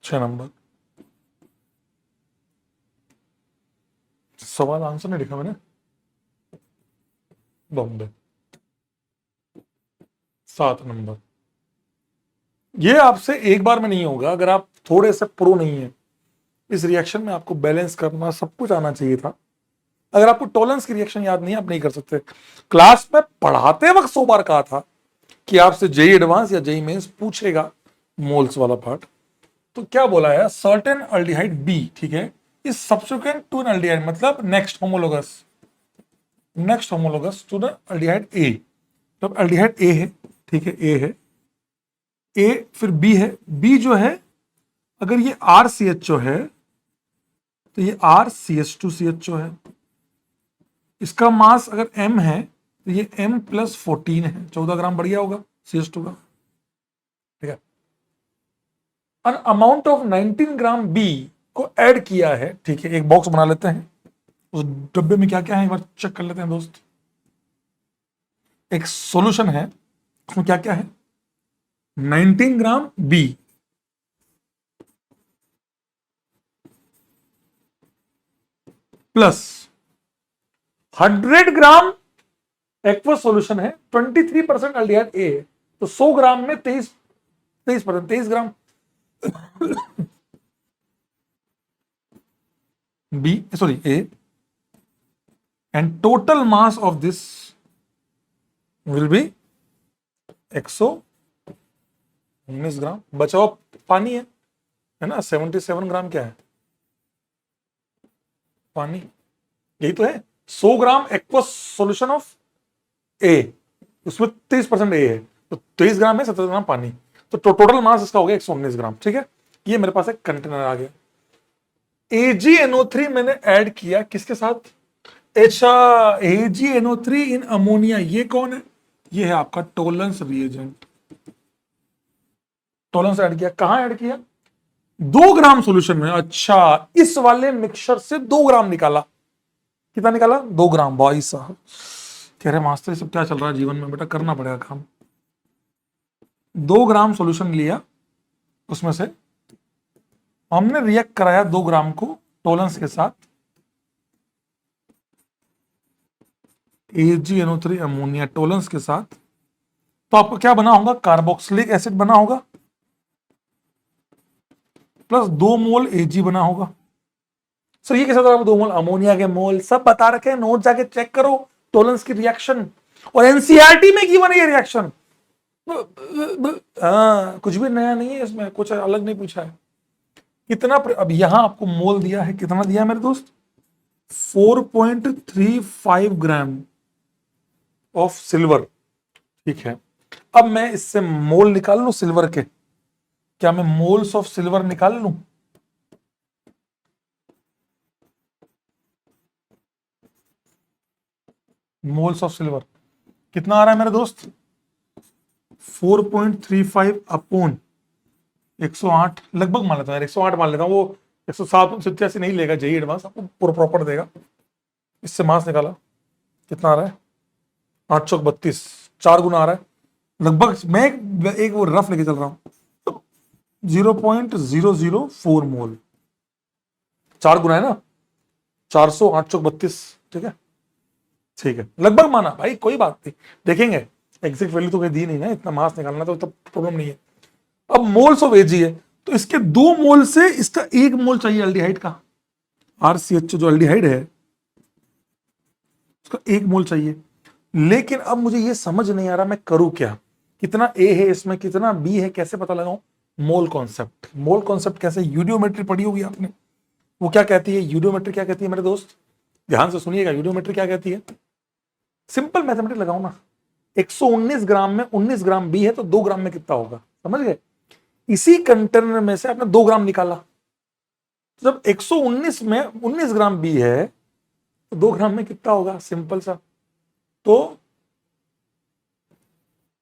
छह नंबर सवाल आंसर नहीं लिखा मैंने। बॉम्बे 7 नंबर। ये आपसे एक बार में नहीं होगा अगर आप थोड़े से प्रो नहीं है इस रिएक्शन में। आपको बैलेंस करना सब कुछ आना चाहिए था। अगर आपको टॉलरेंस की रिएक्शन याद नहीं है, आप नहीं कर सकते। क्लास में पढ़ाते वक्त 100 बार कहा था कि आपसे जेईई एडवांस या जेईई मेंस पूछेगा मोल्स वाला पार्ट। तो क्या बोला है? सर्टेन अल्डिहाइड बी, ठीक है, is subsequent to an aldehyde, मतलब next homologous to the aldehyde A. तो अल्डिहाइड ए है, ठीक है, ए है, ए फिर बी है। बी जो है, अगर ये RCHO है तो ये RCH2CHO है। इसका मास अगर M है तो ये M प्लस 14 है, 14 ग्राम बढ़ गया होगा CH2 का, ठीक है। और अमाउंट ऑफ 19 ग्राम B को ऐड किया है, ठीक है। एक बॉक्स बना लेते हैं, उस डब्बे में क्या क्या है एक बार चेक कर लेते हैं दोस्त। एक सॉल्यूशन है, उसमें क्या क्या है? 19 ग्राम B प्लस 100 ग्राम एक्वस सॉल्यूशन है, 23% अल्डिहाइड ए है। तो 100 ग्राम में 23 gram B, sorry A, and total mass of this will be 119 gram. बचा हुआ पानी है ना, 77 ग्राम क्या है? पानी। यही तो है। 100 ग्राम एक्वस सॉल्यूशन ऑफ ए, उसमें 30% ए है, तो 23 ग्राम है, 70 ग्राम पानी। तो टोटल मास इसका हो गया 119 ग्राम, ठीक है। ये मेरे पास एक कंटेनर आ गया। AgNO3 मैंने ऐड किया किसके साथ? अच्छा, AgNO3 इन अमोनिया। ये कौन है? ये है आपका टॉलरेंस रिएजेंट। टॉलरेंस ऐड किया, कहां ऐड किया? 2 ग्राम सॉल्यूशन में। अच्छा, इस वाले मिक्सचर से 2 ग्राम निकाला। कितना निकाला? 2 ग्राम। भाई साहब कह रहे मास्टर सब क्या चल रहा है जीवन में, बेटा करना पड़ेगा काम। 2 ग्राम सॉल्यूशन लिया, उसमें से हमने रिएक्ट कराया 2 ग्राम को टॉलरेंस के साथ, AgNO3 अमोनिया टॉलरेंस के साथ। तो आपको क्या बना होगा? कार्बोक्सिलिक एसिड बना होगा, प्लस 2 मोल Ag बना होगा। सर ये कैसे बता, 2 मोल अमोनिया के मोल सब बता रखे हैं, नोट जाके चेक करो, टोलेंस की रिएक्शन और एनसीईआरटी में गिवन है ये रिएक्शन। हाँ, कुछ भी नया नहीं है इसमें, कुछ अलग नहीं पूछा है। कितना अब यहां आपको मोल दिया है, कितना दिया है मेरे दोस्त, 4.35 ग्राम ऑफ सिल्वर। ठीक है, अब मैं इससे मोल निकाल लूं सिल्वर के, क्या मैं मोल्स ऑफ सिल्वर निकाल लूं? मोल्स ऑफ सिल्वर कितना आ रहा है मेरे दोस्त, 4.35 अपॉन 108, लगभग मान लेता हूँ यार, 108 मान लेता हूँ, वो 107 नहीं लेगा जेई एडवांस, आपको पूरा प्रॉपर देगा। इससे मास निकाला, कितना आ रहा है, 8 चौक 32, 4 गुना आ रहा है लगभग। मैं एक वो रफ लेके चल रहा हूं, 0.004 मोल, 4 गुना है ना, 400, 8 चौक 32, ठीक है, ठीक है, लगभग माना भाई, कोई बात नहीं, देखेंगे एग्जैक्ट वैल्यू तो कोई दी नहीं ना, इतना मास निकालना तो प्रॉब्लम नहीं है। अब मोल्स ऑफ एजी है, तो इसके 2 मोल से इसका 1 मोल चाहिए एल्डिहाइड का, RCHO जो एल्डिहाइड है उसका 1 मोल चाहिए। लेकिन अब मुझे ये समझ नहीं आ रहा मैं करूं क्या, कितना ए है इसमें, कितना बी है, कैसे पता लगाऊं? मोल कॉन्सेप्ट, मोल कॉन्सेप्ट कैसे, यूडियोमेट्री पढ़ी होगी आपने, वो क्या कहती है, यूडियोमेट्री क्या कहती है मेरे दोस्त, ध्यान से सुनिएगा, यूडियोमेट्री क्या कहती है, सिंपल मैथमेटिक्स लगाओ ना, 119 ग्राम में 19 ग्राम बी है तो 2 ग्राम में कितना होगा, समझ गए? इसी कंटेनर में से आपने 2 ग्राम निकाला, जब 119 में 19 ग्राम बी है तो 2 ग्राम में कितना होगा, सिंपल सा, तो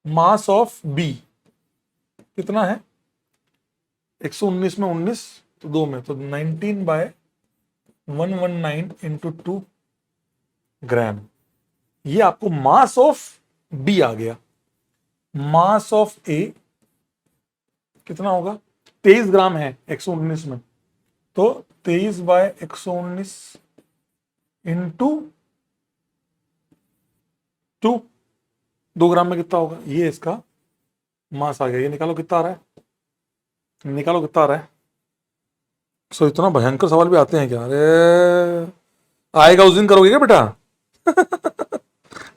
मास ऑफ बी कितना है, 119 में 19 तो 2 में, तो 19/119 इंटू 2 ग्राम, ये आपको मास ऑफ बी आ गया। मास ऑफ ए कितना होगा, 23 ग्राम है 119 में, तो 23/119 इंटू 2 ग्राम में कितना होगा, ये इसका मास आ गया। ये निकालो कितना आ रहा है, निकालो कितना आ रहा है। सो इतना भयंकर सवाल भी आते हैं क्या, अरे आएगा उस दिन करोगे क्या बेटा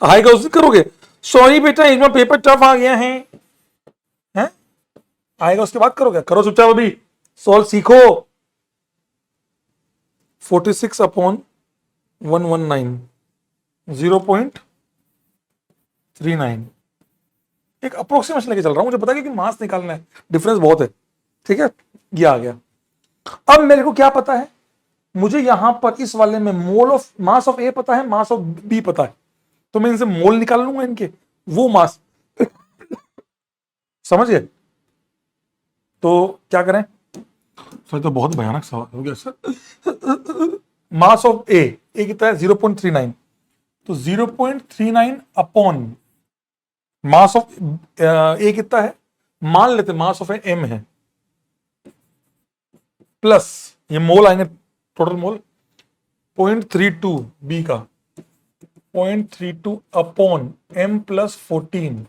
आएगा उस दिन करोगे, सॉरी बेटा एक बार पेपर टफ आ गया है, हैं? आएगा उसके बाद करोगे, करो चुपचाप, अभी सॉल्व सीखो। 46/119 0.39, एक अप्रोक्सीमेशन लेके चल रहा हूं, मुझे पता है कि मास निकालना है, डिफरेंस बहुत है, ठीक है, ये आ गया। अब मेरे को क्या पता है, मुझे यहां पर इस वाले में मोल ऑफ मास ऑफ ए पता है, मास ऑफ बी पता है, तो मैं इनसे मोल निकाल लूंगा इनके, वो मास समझ गए? तो क्या करें, सर तो बहुत भयानक सवाल हो गया सर। मास ऑफ ए कितना है, 0.39, तो 0.39 अपॉन मास ऑफ ए कितना है, मान लेते मास ऑफ ए एम है, प्लस ये मोल आएंगे, टोटल मोल 0.32 बी का, 0.32 upon M plus 14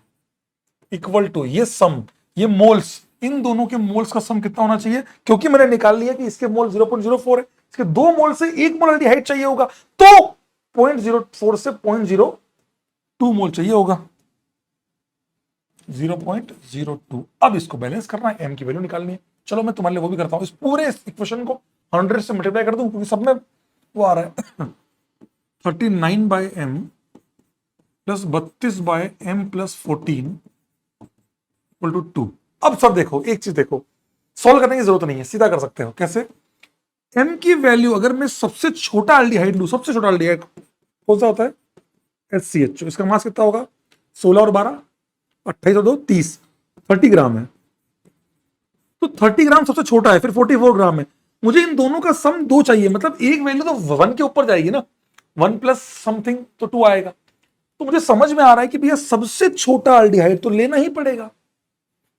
equal to ये सम, ये मोल्स, इन दोनों के मोल्स का सम कितना होना चाहिए, क्योंकि मैंने निकाल लिया कि इसके मोल 0.04 है, इसके 2 मोल से 1 मोल एल्डिहाइड चाहिए होगा, तो 0.04 से 0.02 मोल चाहिए होगा, 0.02। अब इसको बैलेंस करना है, एम की वैल्यू निकालनी है। चलो मैं तुम्हारे लिए वो भी करता हूं, इस पूरे इक्वेशन को 100 से मल्टीप्लाई कर दूं, क्योंकि सब में वो आ रहा है 39/m plus 32/m plus 14 equal to 2। अब सब देखो, एक चीज देखो, सॉल्व करने की जरूरत नहीं है, सीधा कर सकते हो। कैसे? m की वैल्यू अगर मैं सबसे छोटा एल्डिहाइड लूं, सबसे छोटा एल्डिहाइड कौन सा होता है, HCHO, इसका मास कितना होगा, 16 और 12 28 और 2 30, 30 ग्राम है, तो 30 ग्राम सबसे छोटा है, फिर 44 ग्राम है, मुझे इन दोनों का सम 2 चाहिए, मतलब एक वैल्यू तो 1 के ऊपर जाएगी ना, 1 प्लस समथिंग तो 2 आएगा, तो मुझे समझ में आ रहा है कि भैया सबसे छोटा एल्डिहाइड तो लेना ही पड़ेगा,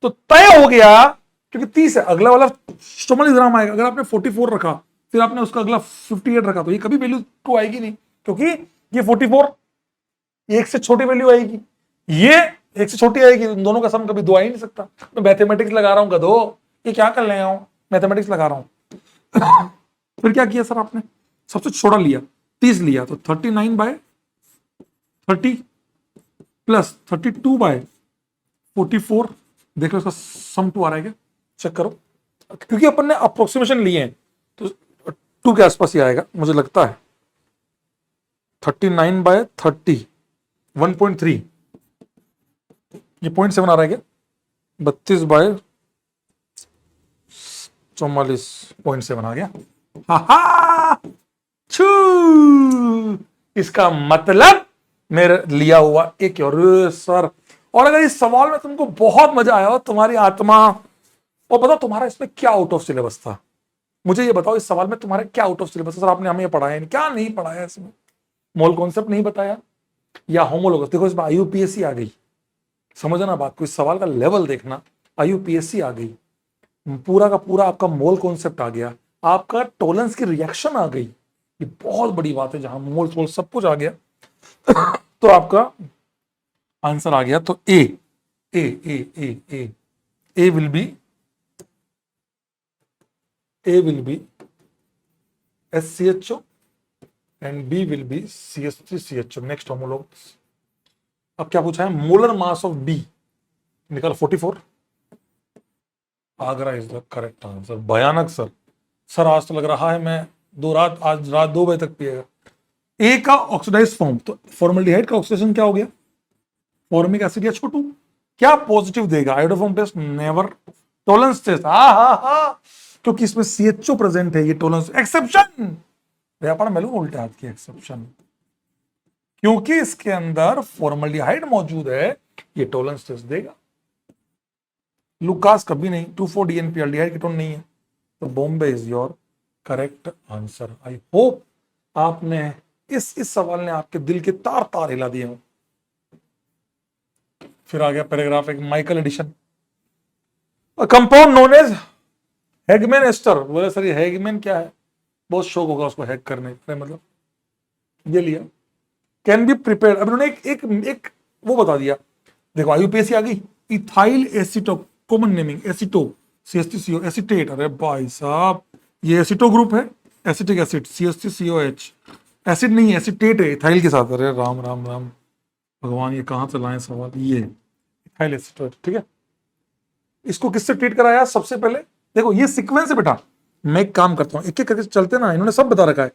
तो तय हो गया, क्योंकि 30 है, अगला वाला 44 ग्राम आएगा, अगर आपने 44 रखा फिर आपने उसका अगला 58 रखा, तो ये कभी वैल्यू 2 आएगी नहीं, क्योंकि ये 44 एक से छोटी वैल्यू आएगी, ये एक से छोटी आएगी, इन दोनों का सम कभी 2 आ ही नहीं सकता। मैं मैथमेटिक्स लगा रहा हूं गधो, ये क्या कर रहे हो, मैथमेटिक्स लगा रहा हूं फिर क्या किया सर आपने, सबसे छोटा लिया 30 लिया, तो 39/30 प्लस 32/44। देख लो इसका सम 2 आ रहा है क्या, चेक करो, क्योंकि अपन ने अप्रोक्सीमेशन लिए हैं तो 2 के आसपास ही आएगा मुझे लगता है। 39/30 1.3, ये 0.7 आ रहा है क्या, 32/44.7 आ गया। हा छू, इसका मतलब मेरे लिया हुआ एक और सर। और अगर इस सवाल में तुमको बहुत मजा आया हो, तुम्हारी आत्मा, और बताओ तुम्हारा इसमें क्या आउट ऑफ सिलेबस था, मुझे ये बताओ इस सवाल में तुम्हारे क्या आउट ऑफ सिलेबस, सर आपने हमें पढ़ाया नहीं, क्या नहीं पढ़ाया इसमें, मोल कॉन्सेप्ट नहीं बताया या होमोलोगस। देखो इसमें आईयूपीएससी आ गई, समझना बात को, इस सवाल का लेवल देखना, आईयूपीएससी आ गई, पूरा का पूरा आपका मोल कॉन्सेप्ट आ गया, आपका टोलेंस की रिएक्शन आ गई, ये बहुत बड़ी बात है, जहां मोल सोल सब कुछ आ गया तो आपका आंसर आ गया। तो A A A A A A will be SCHO and B will be CH3CHO। Next homologous. अब क्या पूछा है, मोलर मास ऑफ B निकाल 44। Agra is the correct answer. भयानक सर, सर आज तो लग रहा है मैं आज रात 2 बजे तक पिएगा। ए का ऑक्सीडाइज फॉर्म, तो फॉर्मल्डिहाइड का ऑक्सीडेशन क्या हो गया, फॉर्मिक एसिड या छोटू, क्या पॉजिटिव देगा, iodoform test never, tolerance test क्योंकि इसमें CHO प्रेजेंट है, ये टॉलरेंस एक्सेप्शन, व्यापार में उल्टे हाथ की एक्सेप्शन, क्योंकि इसके अंदर फॉर्मल्डिहाइड मौजूद है, ये टॉलरेंस टेस्ट देगा। लुकास कभी नहीं, 2,4-DNP एल्डिहाइड कीटोन नहीं है, तो Bombay is your correct answer. I hope आपने इस सवाल ने आपके दिल के तार तार हिला दिए हों। फिर आ गया पैराग्राफ एक, Michael addition, compound known as Hagemann ester. बोले सर ये हैगमैन क्या है, बहुत शौक होगा उसको हैक करने का, मतलब ये लिया, कैन बी प्रिपेयर्ड। अब उन्होंने एक वो बता दिया, देखो आईयूपीएससी आ गई, ethyl aceto, common naming aceto, CH3CO acetate, अरे भाई साहब ये एसीटो ग्रुप है, एसिटिक एसिड CH3COH, एसिड नहीं है एसीटेट है इथाइल के साथ, अरे राम राम राम भगवान, ये कहां से लाए सवाल, ये इथाइल एसीटेट, ठीक है। इसको किससे ट्रीट कराया सबसे पहले, देखो ये सीक्वेंस है बेटा, मैं एक काम करता हूं, एक एक करके चलते ना, इन्होंने सब बता रखा है,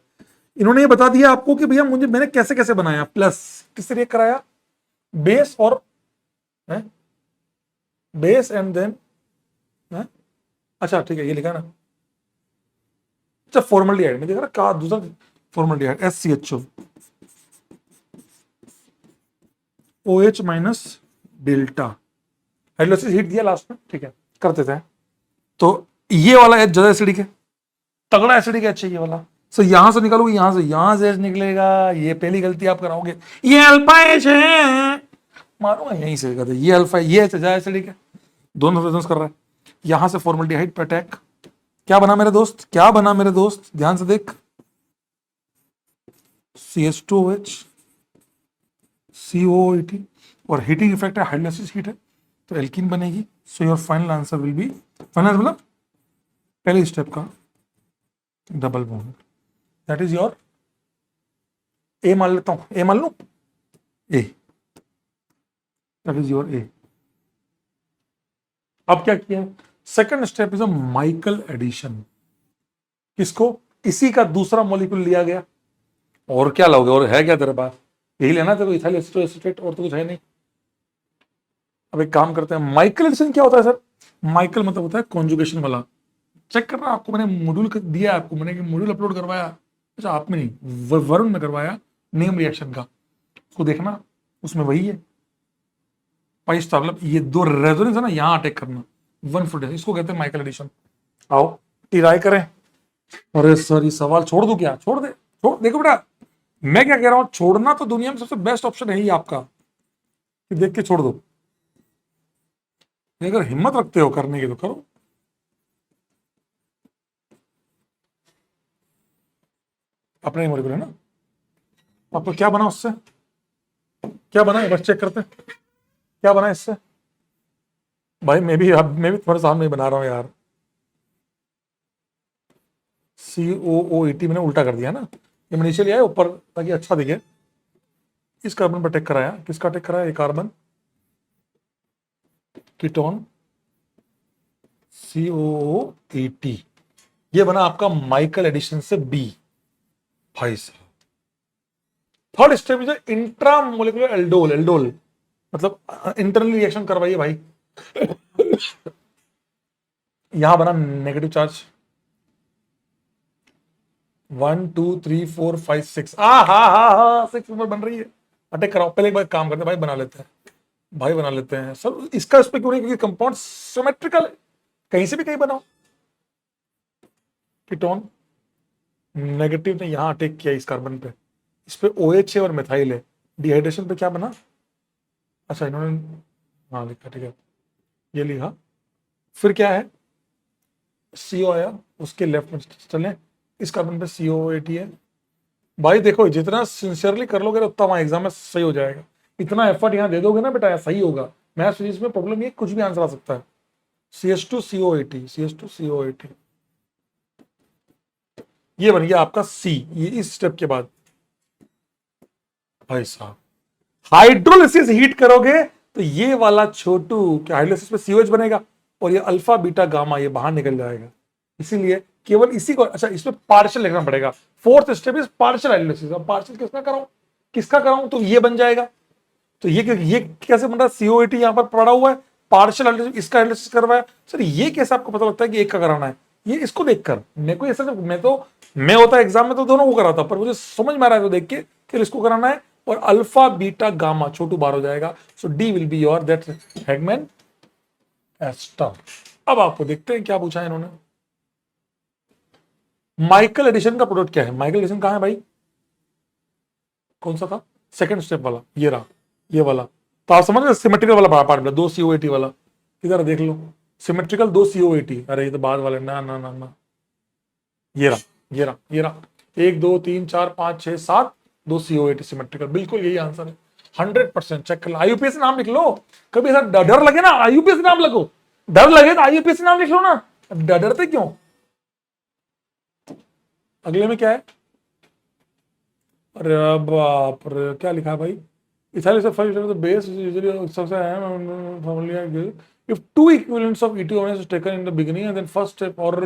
इन्होंने ये बता दिया आपको कि भैया मैंने कैसे कैसे बनाया, प्लस किससे रिएक्ट कराया, बेस और बेस एंड देन, अच्छा ठीक है ये लिखा ना, अच्छा फॉर्मल्डिहाइड में देखा ना, का दूसरा formaldehyde SCHO OH minus delta, hydrolysis heat दिया लास्ट में, ठीक है कर देते हैं। तो ये वाला H ज्यादा एसिडिक है, तगड़ा एसिडिक H है ये वाला, सो यहां से निकालोगे, यहां से H निकलेगा, ये पहली गलती आप कराओगे, ये अल्फा H है, मारूंगा यहीं से, कहते ये अल्फा, ये H ज्यादा एसिडिक है, दोनों रेजोनेंस कर रहा है, यहां से फॉर्मल्डिहाइड पे अटैक, क्या बना मेरे दोस्त, क्या बना मेरे दोस्त, ध्यान से देख, CH2OH COOH, और हीटिंग इफेक्ट है, हाइड्रोलाइसिस हीट है, तो एल्कीन बनेगी। So your final answer will be, final मतलब पहले स्टेप का double bond, that is your A, मान लेता हूं, ए मान लो, A, that is your A. अब क्या किया, second step is a Michael addition, किसको, इसी का दूसरा मॉलिक्यूल लिया गया, और क्या लोगे, और है क्या तेरे पास, यही लेना तेरे को, इथाइल एसीटेट, और तो कुछ है नहीं। अब एक काम करते हैं, माइकल एडिशन क्या होता है सर, माइकल मतलब होता है कॉन्जुगेशन वाला, चेक करना, आपको मैंने मॉड्यूल दिया, आपको मैंने मॉड्यूल अपलोड करवाया, अच्छा आपने नहीं, वरुण ने करवाया, नेम रिएक्शन का, उसको देखना, उसमें वही है, पाई स्टार, मतलब ये दो रेजोनेंस है ना, यहां अटैक करना, 1 इसको कहते हैं माइकल एडिशन। आओ ट्राई करें। अरे सर ये सवाल छोड़ दो क्या, छोड़ दे, छोड़, देखो बेटा मैं क्या कह रहा हूं, छोड़ना तो दुनिया में सबसे बेस्ट ऑप्शन है ही आपका, कि देख के छोड़ दो, अगर हिम्मत रखते हो करने की तो करो। अपने मॉलिक्यूल है ना, आपको क्या बना उससे, क्या बना है बस चेक करते हैं, क्या बना इससे, भाई मैं भी तुम्हारे सामने ही बना रहा हूं यार, COO80 मैंने उल्टा कर दिया ना, ये मैंने नीचे लिया है ऊपर ताकि अच्छा दिखे। इस कार्बन पर अटैक कराया, किसका अटैक कराया, ये कार्बन कीटोन COO80, ये बना आपका माइकल एडिशन से बी। भाई साहब third step is intramolecular aldol, aldol मतलब इंटरनल रिएक्शन करवाइए भाई। यहां बना नेगेटिव चार्ज 1 2 3 4 5 6, हा 6 नंबर बन रही है। अटैक कराओ, पहले एक बार काम करते हैं भाई, बना लेते हैं भाई, बना लेते हैं सर। इसका इस पे क्यों नहीं, क्योंकि कंपाउंड सिमेट्रिकल है, कहीं से भी कहीं बनाओ। कीटोन नेगेटिव ने यहां अटैक किया इस कार्बन पे, इस पे OH है और मिथाइल है, डिहाइड्रेशन पे क्या बना, अच्छा इन्होंने हाँ लिखा, ठीक है ये लिखा, फिर क्या है CO आया, उसके लेफ्ट में चले, इस कार्बन पे COO80 है। भाई देखो जितना सिंसियरली कर लोगे उतना वहां एग्जाम में सही हो जाएगा, इतना एफर्ट यहाँ दे दोगे ना बेटा सही होगा। मैथ फिजिक्स में प्रॉब्लम ये कुछ भी आंसर आ सकता है। CH2CO80, CH2CO80, ये बन गया आपका C, ये इस स्टेप के बाद। भाई साहब हाइड्रोलिसिस हीट करोगे तो ये वाला छोटू क्या हाइड्रोलिसिस में COH बनेगा और ये अल्फा बीटा गामा ये बाहर निकल जाएगा। इसीलिए केवल इसी को, अच्छा इसमें पार्शियल लिखना पड़ेगा, fourth step is partial hydrolysis. अब पार्शियल किसका कराऊं, किसका कराऊं, तो ये बन जाएगा। तो ये कैसे बन रहा है, CO80 यहां पर पड़ा हुआ है, पार्शियल हाइड्रोलिसिस, इसका हाइड्रोलिसिस करवाया। सर ये कैसे आपको पता लगता है कि एक का कराना है, ये इसको देखकर, मेरे को ऐसा मैं होता एग्जाम में तो दोनों को कराता, पर मुझे समझ में आ रहा है तो देख के फिर इसको कराना है, और अल्फा बीटा गामा छोटू बार हो जाएगा। So D will be your that Hagemann ester. अब आपको देखते हैं क्या पूछा है इन्होंने। माइकल एडिशन का प्रोडक्ट क्या है, माइकल एडिशन कहां है भाई, कौन सा था, सेकंड स्टेप वाला, ये रहा ये वाला। तो आप समझ रहे सिमेट्रिकल वाला बड़ा पार्ट, 2 CO80 वाला, इधर देख लो सिमेट्रिकल 2 CO80, अरे ये तो बाद वाले, ना ना ना ना, ये रहा ये रहा ये रहा, 1 2 3 4 5 6 7, 2 CO80 सिमेट्रिकल, बिल्कुल यही आंसर है 100%। चेक कर लो, IUPAC नाम लिख लो, कभी ऐसा डर लगे ना IUPAC नाम लगो, डर लगे तो IUPAC नाम लिख लो ना, डरते क्यों। अगले में क्या है, अरे बाप रे क्या लिखा है भाई, इथाइल सल्फाइड बेस यूजुअली सबसे अहम फॉर्मूला है if two equivalents of ETO is taken in the beginning and then first step. और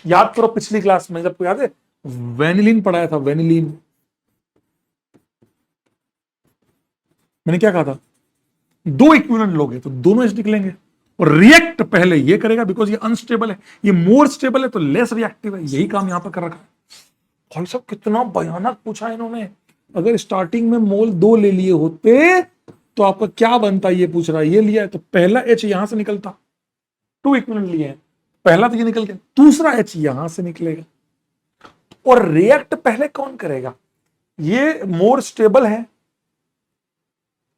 याद करो पिछली क्लास में, जब याद है वेनिलीन पढ़ाया था, वेनिलीन मैंने क्या कहा था, 2 इक्विवेलेंट लोगे तो दोनों एच निकलेंगे, और रिएक्ट पहले ये करेगा बिकॉज ये अनस्टेबल है, ये मोर स्टेबल है तो लेस रिएक्टिव है, यही काम यहां पर कर रखा है। भाई साहब कितना भयानक पूछा है इन्होंने, अगर स्टार्टिंग में मोल 2 ले लिए होते तो आपका क्या बनता, ये पूछ रहा है, ये लिया है तो पहला H यहां से निकलता, 2 इक्विवेलेंट लिए हैं, पहला तो ये निकल गया, दूसरा H यहां से निकलेगा, और रिएक्ट पहले कौन करेगा, ये मोर स्टेबल है,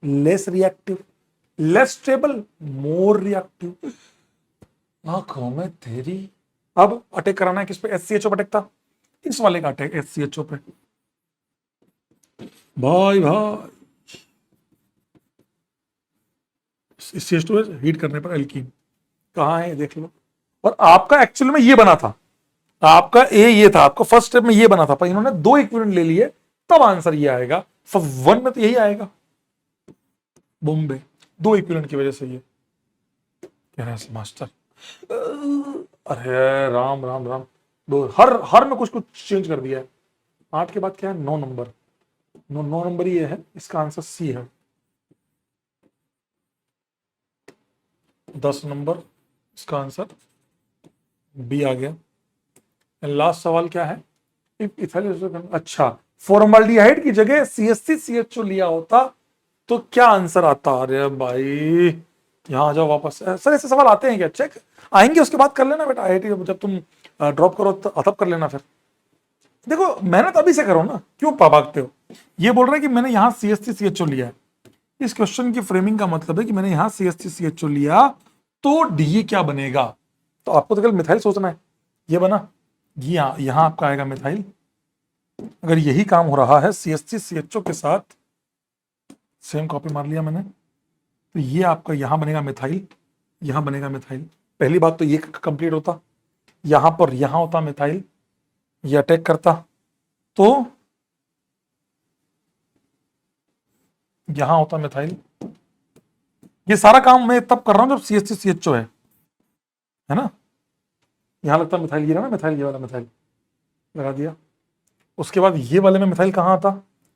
less reactive, less stable, more reactive. आंखों में तेरी। अब अटैक कराना है किस पे, HCHO अटैक था, इस वाले का अटैक HCHO पे। भाई CH2 हीट करने पर एल्कीन कहां है देख लो। और आपका एक्चुअल में ये बना था, आपका ये था, आपका फर्स्ट स्टेप में ये बना था, पर इन्होंने 2 इक्विवेलेंट ले लिए, तब आंसर ये आएगा। 1 में तो यही आएगा, बॉम्बे 2 इक्विवेलेंट की वजह से ये कह रहे हैं मास्टर। अरे राम राम राम, दो हर में कुछ कुछ चेंज कर दिया है। 8 के बाद क्या है, 9 नंबर, 9 नंबर ये है, इसका आंसर C है। 10 नंबर, इसका आंसर B आ गया। लास्ट सवाल क्या है, इथाइल, अच्छा फॉर्मल्डिहाइड की जगह CH3CHO लिया होता तो क्या आंसर आता। अरे भाई यहां आ जाओ वापस, सर ऐसे सवाल आते हैं क्या, चेक आएंगे उसके बाद कर लेना बेटा, IIT जब तुम ड्रॉप करो तब कर लेना। फिर देखो मेहनत अभी से करो ना, क्यों भागते हो। ये बोल रहा है कि मैंने यहाँ CH3CHO लिया है, इस क्वेश्चन की फ्रेमिंग का मतलब है कि मैंने यहाँ CH3CHO लिया तो डी क्या बनेगा, तो आपको तो केवल मिथाइल सोचना है, ये बना, यहां आपका आएगा मिथाइल। अगर यही काम हो रहा है CH3CHO के साथ, सेम कॉपी मार लिया मैंने, तो ये आपका यहां बनेगा मिथाइल, यहां बनेगा मिथाइल। पहली बात तो ये कंप्लीट होता, यहां पर यहां होता मिथाइल, ये अटैक करता, तो यहां होता मिथाइल। ये सारा काम मैं तब कर रहा हूं जब CH3CHO है ना। यहां लगता मिथाइल, ये ना मिथाइल, ये वाला मिथाइल लगा दिया। उसके बाद ये वाले में मिथाइल कहां आता,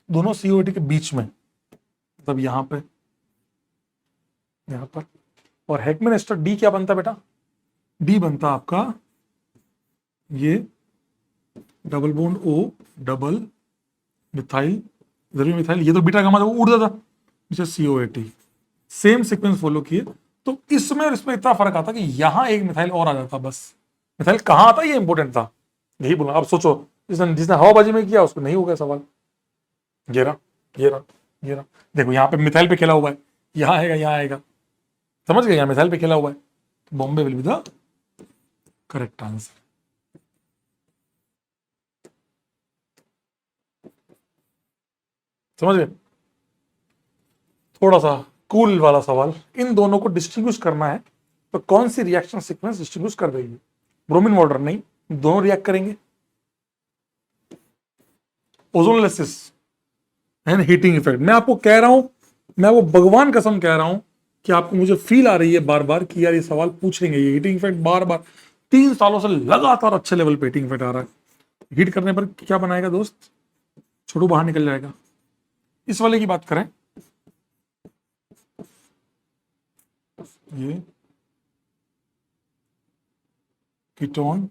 दोनों COAT के बीच में, मतलब यहां पे, यहां पर। और हेकमैन एस्टर डी क्या बनता बेटा, डी बनता आपका ये double bond O double methyl, इधर भी मिथाइल, ये तो बीटा गामा उड़ जाता, नीचे COAT। सेम सीक्वेंस फॉलो किए, तो इसमें और इसमें इतना फर्क आता कि यहां एक मिथाइल और आ जाता बस। मिथाइल कहां आता ये इंपॉर्टेंट था, यही बोला। अब सोचो जिसने हवाबाजी में किया उसको नहीं हो गया सवाल। ये रहा, ये रहा, ये रहा, देखो यहाँ पे मिथाइल पे खेला हुआ है, यहां आएगा, यहां आएगा, समझ गए, यहाँ मिथाइल पे खेला हुआ है, तो Bombay will be the correct answer. समझ गए। थोड़ा सा कूल वाला सवाल, इन दोनों को डिस्टिंग्विश करना है, तो कौन सी रिएक्शन सीक्वेंस डिस्टिंग्विश कर देगी, ब्रोमीन वाटर नहीं, दोनों रिएक्ट करेंगे। ओजोनलेसिस एंड हीटिंग इफेक्ट, मैं आपको कह रहा हूं, मैं वो भगवान कसम कह रहा हूं कि आपको मुझे फील आ रही है बार बार कि यार ये सवाल पूछेंगे, ये हीटिंग इफेक्ट बार बार 3 सालों से लगातार अच्छे लेवल पे हीटिंग इफेक्ट आ रहा है। हीट करने पर क्या बनाएगा दोस्त, छोटू बाहर निकल जाएगा। इस वाले की बात करें, ये कीटोन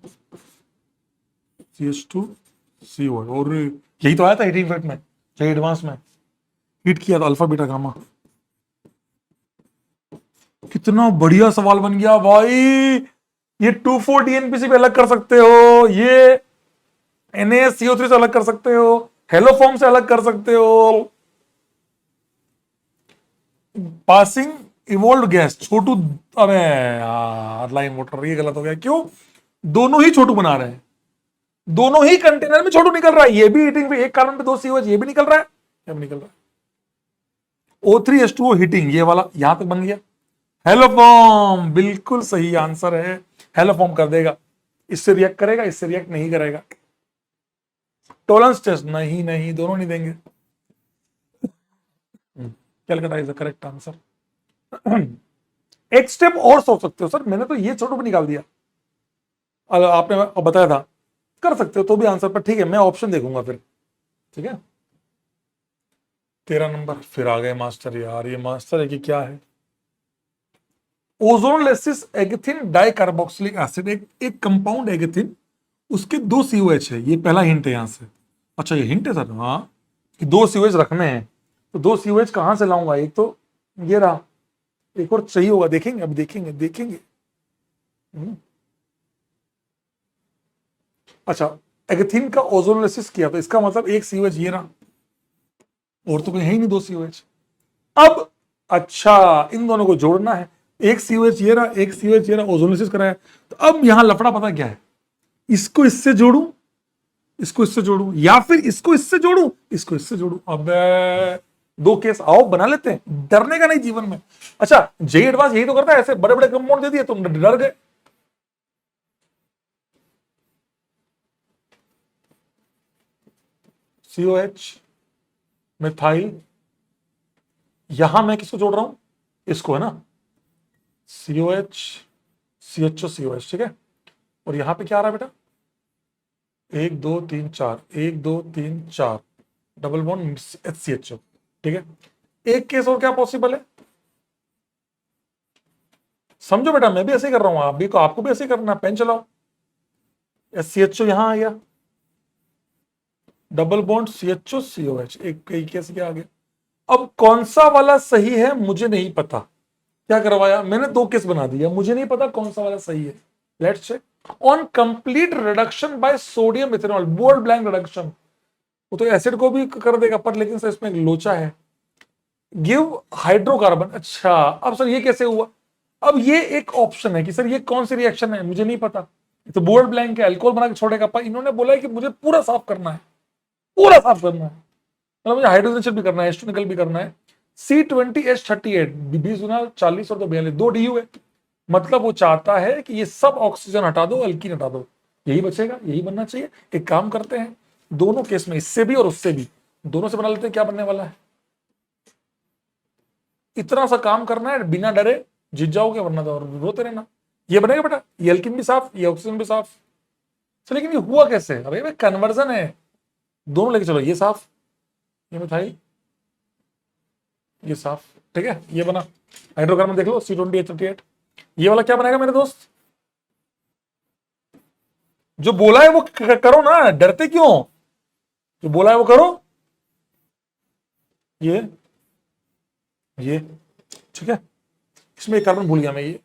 CH2CO, और यही तो आया था हीटिंग इफेक्ट में, चाहे एडवांस में हीट किया था अल्फा बीटा गामा। कितना बढ़िया सवाल बन गया भाई, ये 2,4 DNPC पे अलग कर सकते हो, ये NaCO3 से अलग कर सकते हो, हेलोफॉर्म से अलग कर सकते हो, पासिंग इवोल्व गैस छोटू, अबे यार लाइन मोटर, ये गलत हो गया, क्यों, दोनों ही छोटू बना रहे हैं, दोनों ही कंटेनर में छोटू निकल रहा है, ये भी हीटिंग पे एक कार्बन पे 2 COH, ये भी निकल रहा है, ये भी निकल रहा है। O3H2O हीटिंग, ये वाला यहां तक बन गया, हेलोफॉर्म बिल्कुल सही आंसर है, हेलोफॉर्म कर देगा, इससे रिएक्ट करेगा, इससे रिएक्ट नहीं करेगा। टॉलरेंस टेस्ट नहीं, नहीं दोनों नहीं देंगे। Calcutta is the correct answer. एक स्टेप और सोच सकते हो सर, मैंने तो ये छोटू भी निकाल दिया, आपने बताया था कर सकते हो तो भी आंसर पर, ठीक है मैं ऑप्शन देखूंगा फिर, ठीक है। 13 नंबर फिर आ गए मास्टर, यार ये मास्टर है कि क्या है। ओजोनलेसिस एगेथिन डाइकार्बोक्सिलिक एसिड, एक कंपाउंड एगेथिन, उसके 2 COH है, ये पहला हिंट है यहां से। अच्छा ये हिंट है सर, हाँ कि 2 COH रखने हैं, तो 2 COH कहां से लाऊंगा, एक तो ये रहा, एक और चाहिए होगा, देखेंगे अभी, देखेंगे देखेंगे। अच्छा एगेथिन का ओजोनलेसिस किया, तो इसका मतलब एक COH ये रहा, और तो कोई है ही नहीं 2 COH। अब अच्छा इन दोनों को जोड़ना है, एक COH ये रहा, एक COH ये रहा, ओजोनलेसिस कराया, तो अब यहां लफड़ा पता क्या है, इसको इससे जोड़ू, इसको इससे जोड़ू, या फिर इसको इससे जोड़ू, इसको इससे जोड़ू। अब 2 केस आओ बना लेते हैं, डरने का नहीं जीवन में। अच्छा जेई एडवांस यही तो करता है, ऐसे बड़े बड़े कंपाउंड दे दिए तुम डर गए। COH मिथाइल, यहां मैं किसको जोड़ रहा हूं, इसको है ना, COH CHO COH, ठीक है। और यहां पे क्या आ रहा है बेटा, 1 2 3 4, 1 2 3 4, डबल बॉन्ड HCHO, ठीक है। एक केस और क्या पॉसिबल है, समझो बेटा मैं भी ऐसे ही कर रहा हूं, आप भी, आपको भी ऐसे ही करना है, पेन चलाओ। SCHO यहां आ गया, डबल बॉन्ड CHO COH, एक केस क्या आ गया। अब कौन सा वाला सही है मुझे नहीं पता, क्या करवाया मैंने, 2 केस बना दिया, मुझे नहीं पता कौन सा वाला सही है। Let's check on complete reduction by sodium ethanol, bold blank reduction, वो तो एसिड को भी कर देगा पर, लेकिन सर इसमें एक लोचा है, गिव हाइड्रोकार्बन। अच्छा अब सर ये कैसे हुआ, अब ये एक ऑप्शन है कि सर ये कौन सी रिएक्शन है, मुझे नहीं पता, तो बोल्ड ब्लैंक है, अल्कोहल बना के छोड़ेगा, पर इन्होंने बोला है कि मुझे पूरा साफ करना है, पूरा साफ करना है, मतलब मुझे हाइड्रोजन भी करना है, H2 निकल भी करना है। C20H38, 20 गुना 40 और तो 42, 2 DU है, मतलब वो चाहता है कि ये सब ऑक्सीजन हटा दो, अल्कीन हटा दो, यही बचेगा, यही बनना चाहिए। एक काम करते हैं, दोनों केस में, इससे भी और उससे भी, दोनों से बना लेते हैं। क्या बनने वाला है? इतना सा काम करना है, बिना डरे जीत जाओगे, वरना तो रोते रहना। ये बनेगा बेटा, ये अल्कीन भी साफ, ये ऑक्सीजन भी साफ। तो लेकिन ये हुआ कैसे? अरे भाई कन्वर्जन है, दोनों लेके चलो। ये साफ, ये मिथाइल, ये साफ, ठीक है। ये बना हाइड्रोकार्बन, देख लो C28H38। ये वाला क्या बनाएगा मेरे दोस्त? जो बोला है वो करो ना, डरते क्यों? जो बोला है वो करो। ये ठीक है, इसमें एक कार्बन भूल गया मैं, ये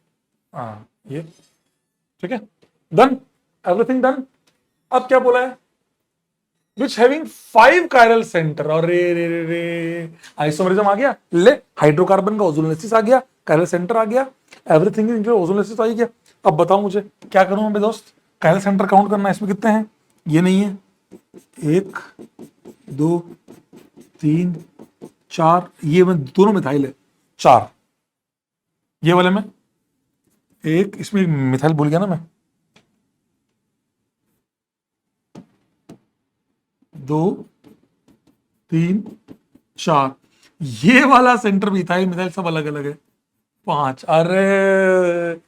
हाँ ये ठीक है। Done, everything done. अब क्या बोला है? Which having 5 chiral centre. और रे रे रे रे आइसोमरिज्म आ गया, ले हाइड्रोकार्बन का ओजोनलेसिस आ गया, कायरल सेंटर आ गया, एवरीथिंग इंक्लूड ओजोनलेसिस आ गया। अब बताओ मुझे क्या करूं मेरे दोस्त? कायरल सेंटर काउंट करना है, इसमें कितने हैं? ये नहीं है, 1 2 3 4, ये में दोनों मिथाइल है, 4। ये वाले में एक, इसमें एक मिथाइल भूल गया ना मैं, 2 3 4। ये वाला सेंटर मिथाइल मिथाइल सब अलग अलग है, 5। अरे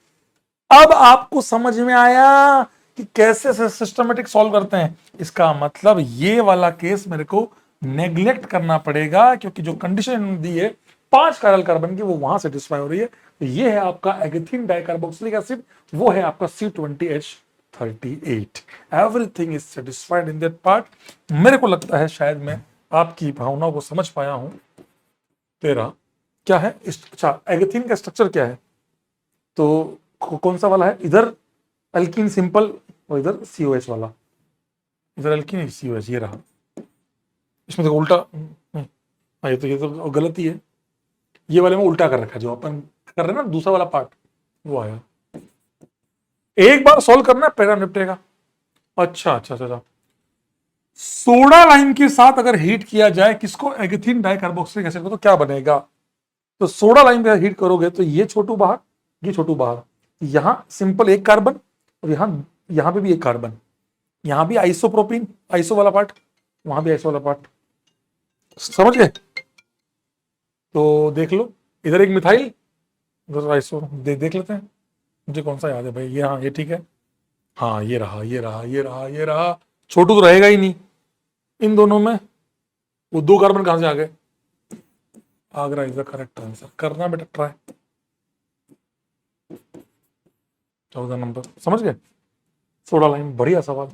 अब आपको समझ में आया कि कैसे सिस्टमेटिक सॉल्व करते हैं। इसका मतलब ये वाला केस मेरे को नेग्लेक्ट करना पड़ेगा, क्योंकि जो कंडीशन दी है 5 कायरल कार्बन की, वो वहां सेटिस्फाई हो रही है। तो ये है आपका एगेथिन डाइकार्बोक्सिलिक एसिड, वो है आपका C20H38। Everything is satisfied in that part. मेरे को लगता है शायद मैं आपकी भावनाओं को समझ पाया हूं। तेरा क्या है? अच्छा, एगेथिन का स्ट्रक्चर क्या है? तो कौन सा वाला है? इधर अल्कीन सिंपल और इधर COH वाला, इधर अल्कीन COH, ये रहा। इसमें देखो उल्टा, ये तो गलत ही है। ये वाले में उल्टा कर रखा है, जो अपन कर रहे हैं ना दूसरा वाला पार्ट, वो आया। एक बार सॉल्व करना है, पैरा निपटेगा। अच्छा अच्छा अच्छा, सोडा लाइम के साथ अगर हीट किया जाए किसको? एगेथिन डाइकार्बोक्सिलिक एसिड को, तो क्या बनेगा? तो सोडा लाइम के साथ हीट करोगे तो ये छोटू बाहर, ये छोटू बाहर, यहां सिंपल एक कार्बन, और यहां पे भी एक कार्बन, यहां भी आइसोप्रोपीन, आइसो वाला पार्ट, वहां भी आइसो वाला पार्ट। समझ गए? तो देख लो, इधर एक मिथाइल, इधर आइसो। देख लेते हैं, मुझे कौन सा याद है भाई। ये हाँ, ये ठीक है। हाँ, ये रहा, ये रहा, ये रहा, ये रहा। छोटू तो रहेगा ही नहीं इन दोनों में। वो 2 कार्बन कहां से आ गए? Agra is the correct answer. करना बेटा ट्राई। 14 नंबर, समझ गए? सोडा लाइम, बढ़िया सवाल।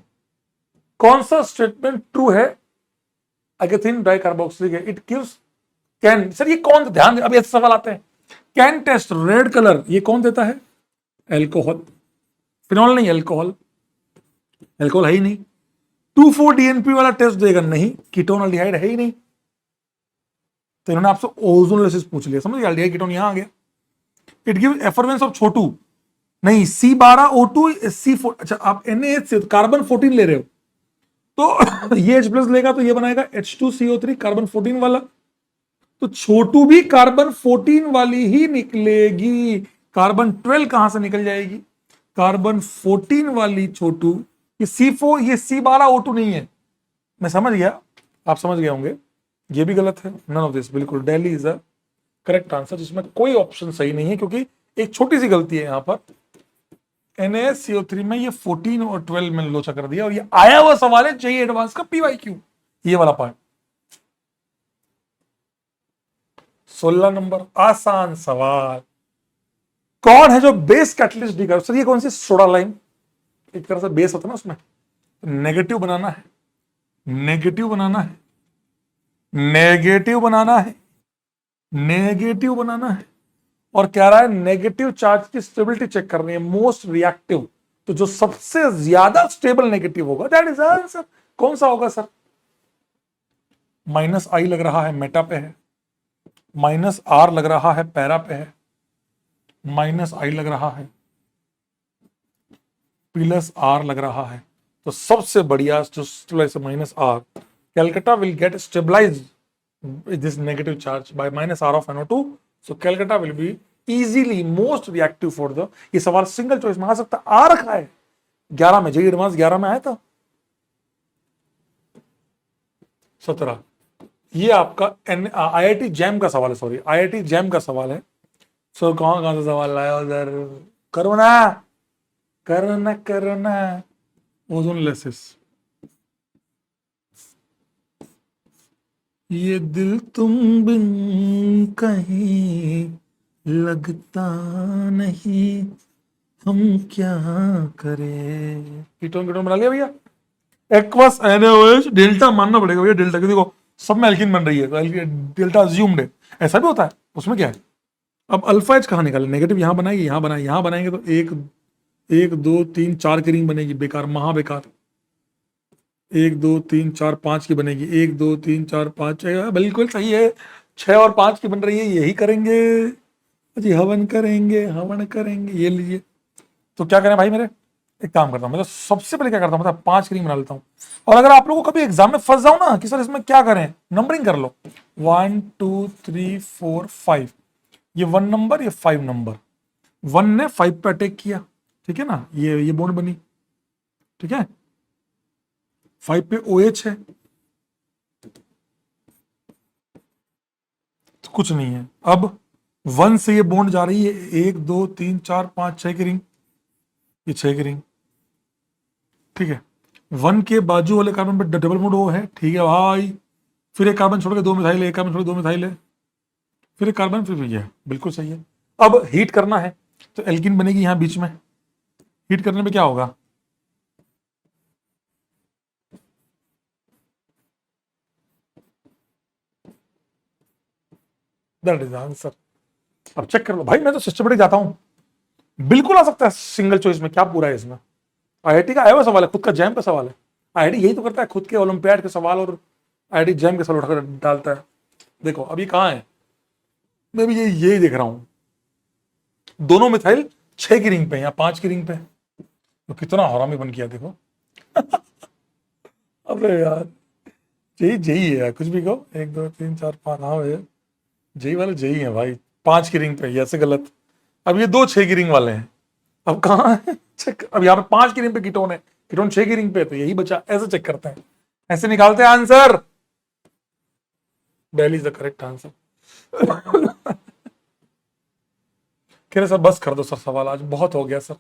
कौन सा स्टेटमेंट ट्रू है? एगेथिन dicarboxylic it gives can. Sir ये कौन, ध्यान, अभी ऐसे सवाल आते हैं। कैन टेस्ट रेड कलर, ये कौन देता है? एल्कोहल। फिनॉल नहीं, एल्कोहल। एल्कोहल है ही नहीं। 2,4-DNP वाला टेस्ट देगा नहीं, कीटोन अल्डिहाइड है ही नहीं। तो इन्होंने आपसे ओजोनलेसिस पूछ लिया, समझ गया? अल्डिहाइड कीटोन यहां आ गया। इट गिव एफरवेंस ऑफ छोटू, नहीं C12O2 C4। अच्छा, आप NaH से कार्बन 14 ले रहे हो, तो ये H+ लेगा तो ये बनाएगा H2CO3, कार्बन 14 वाला। तो छोटू भी कार्बन 14 वाली ही निकलेगी। कार्बन 12 कहां से निकल जाएगी? कार्बन 14 वाली छोटू। ये C4, ये C12O2 नहीं है। मैं समझ गया, आप समझ गए होंगे। ये भी गलत है, नन ऑफ दिस। बिल्कुल दिल्ली इज अ करेक्ट आंसर, जिसमें कोई ऑप्शन सही नहीं है, क्योंकि एक छोटी सी गलती है यहां पर। NaCO3 में ये 14 और 12 में लोचा कर दिया, और ये आया हुआ सवाल है JEE एडवांस का PYQ, ये वाला पार्ट। 16 नंबर, आसान सवाल। कौन है जो बेस कैटलिस्ट डी कर? सर ये कौन सी? Soda lime. एक तरह से बेस होता है ना उसमें, नेगेटिव बनाना है, नेगेटिव बनाना है, नेगेटिव बनाना है, नेगेटिव बनाना है। और कह रहा है नेगेटिव चार्ज की स्टेबिलिटी चेक करनी है, मोस्ट रिएक्टिव। तो जो सबसे ज्यादा स्टेबल नेगेटिव होगा, दैट इज आंसर। कौन सा होगा सर? -I लग रहा है मेटा पे है, -R लग रहा है पैरा पे है, -I लग रहा है, +R लग रहा है। तो सबसे बढ़िया जो -R, Calcutta will get stabilized this negative charge by -R of NO2. So Calcutta will be easily most reactive for the, ये सवाल सिंगल चॉइस में आ सकता, आ रखा है 11 में, जेई एडवांस 11 में आया था। 17, ये आपका आईआईटी जैम का सवाल है, सॉरी आईआईटी जैम का सवाल है। सो कौन कौन सा सवाल लाया उधर, करो ना करो ना करो ना। ओजोन लेसिस, ये दिल तुम बिन कहीं लगता नहीं, हम क्या करें। कीटोन कीटोन बना लिया भैया। एक्वस एनओएच डेल्टा मानना पड़ेगा भैया, डेल्टा क्योंकि देखो सब में एल्कीन बन रही है तो डेल्टा अज्यूम्ड है, ऐसा भी होता है, उसमें क्या है। अब अल्फा एच कहाँ निकाले, नेगेटिव यहाँ बनाएगी, यहाँ बनाए, यहाँ बनाएंगे तो एक एक दो तीन चार की रिंग बनेगी, बेकार महा बेकार। एक दो तीन चार पांच की बनेगी, एक दो तीन चार पांच, बिल्कुल सही है। 6 और 5 की बन रही है, यही करेंगे जी, हवन करेंगे हवन करेंगे, ये लीजिए। तो क्या करें भाई मेरे, एक काम करता हूँ मैं, तो सबसे पहले क्या करता हूँ मतलब 5 की रिंग बना लेता हूँ। और अगर आप लोगों को कभी एग्जाम में फंस जाओ ना कि सर इसमें क्या करें, नंबरिंग कर लो, 1 2 3 4 5, ये 1 नंबर, ये 5 नंबर, 1 ने 5 पे अटैक किया, ठीक है ना, ये बॉन्ड बनी, ठीक है, 5 पे OH है, तो कुछ नहीं है। अब 1 से ये बॉन्ड जा रही है 1 2 3 4 5 6 की रिंग, ये 6 की रिंग, ठीक है। 1 के बाजू वाले कार्बन पे डबल बॉन्ड O है, ठीक है भाई। फिर एक कार्बन छोड़ के 2 मिथाइल है, एक कार्बन छोड़ के 2 मिथाइल है, फिर एक कार्बन, फिर ये है, बिल्कुल सही है। अब हीट करना है तो एल्किन बनेगी यहां बीच में, हीट करने में क्या होगा, दैट इज आंसर। अब चेक कर लो भाई, मैं तो सिस्टमेटिक जाता हूं, बिल्कुल आ सकता है सिंगल चॉइस में, क्या पूरा है इसमें। आईआईटी का आया हुआ सवाल है, खुद का जैम का सवाल है, आईआईटी यही तो करता है, खुद के ओलंपियाड के सवाल और आईआईटी जैम के सवाल उठाकर डालता है। देखो अभी कहाँ है, मैं भी यही देख रहा हूं, दोनों मिथाइल 6 की रिंग पे या 5 की रिंग पे, तो कितना हरामी बन किया देखो। अबे यार, जेई जेई है यार, कुछ भी कहो, 1 2 3 4 5, हाँ भैया जेई वाले जेई है भाई, 5 की रिंग पे, ये ऐसे गलत। अब ये दो 6 की रिंग वाले हैं, अब कहाँ है चेक, अब यहाँ पे 5 की रिंग पे कीटोन है, कीटोन 6 की रिंग पे है, तो यही बचा, ऐसे चेक करते हैं, ऐसे निकालते हैं answer. Daily is the correct answer. कह रहे सर बस कर दो सर, सवाल आज बहुत हो गया सर।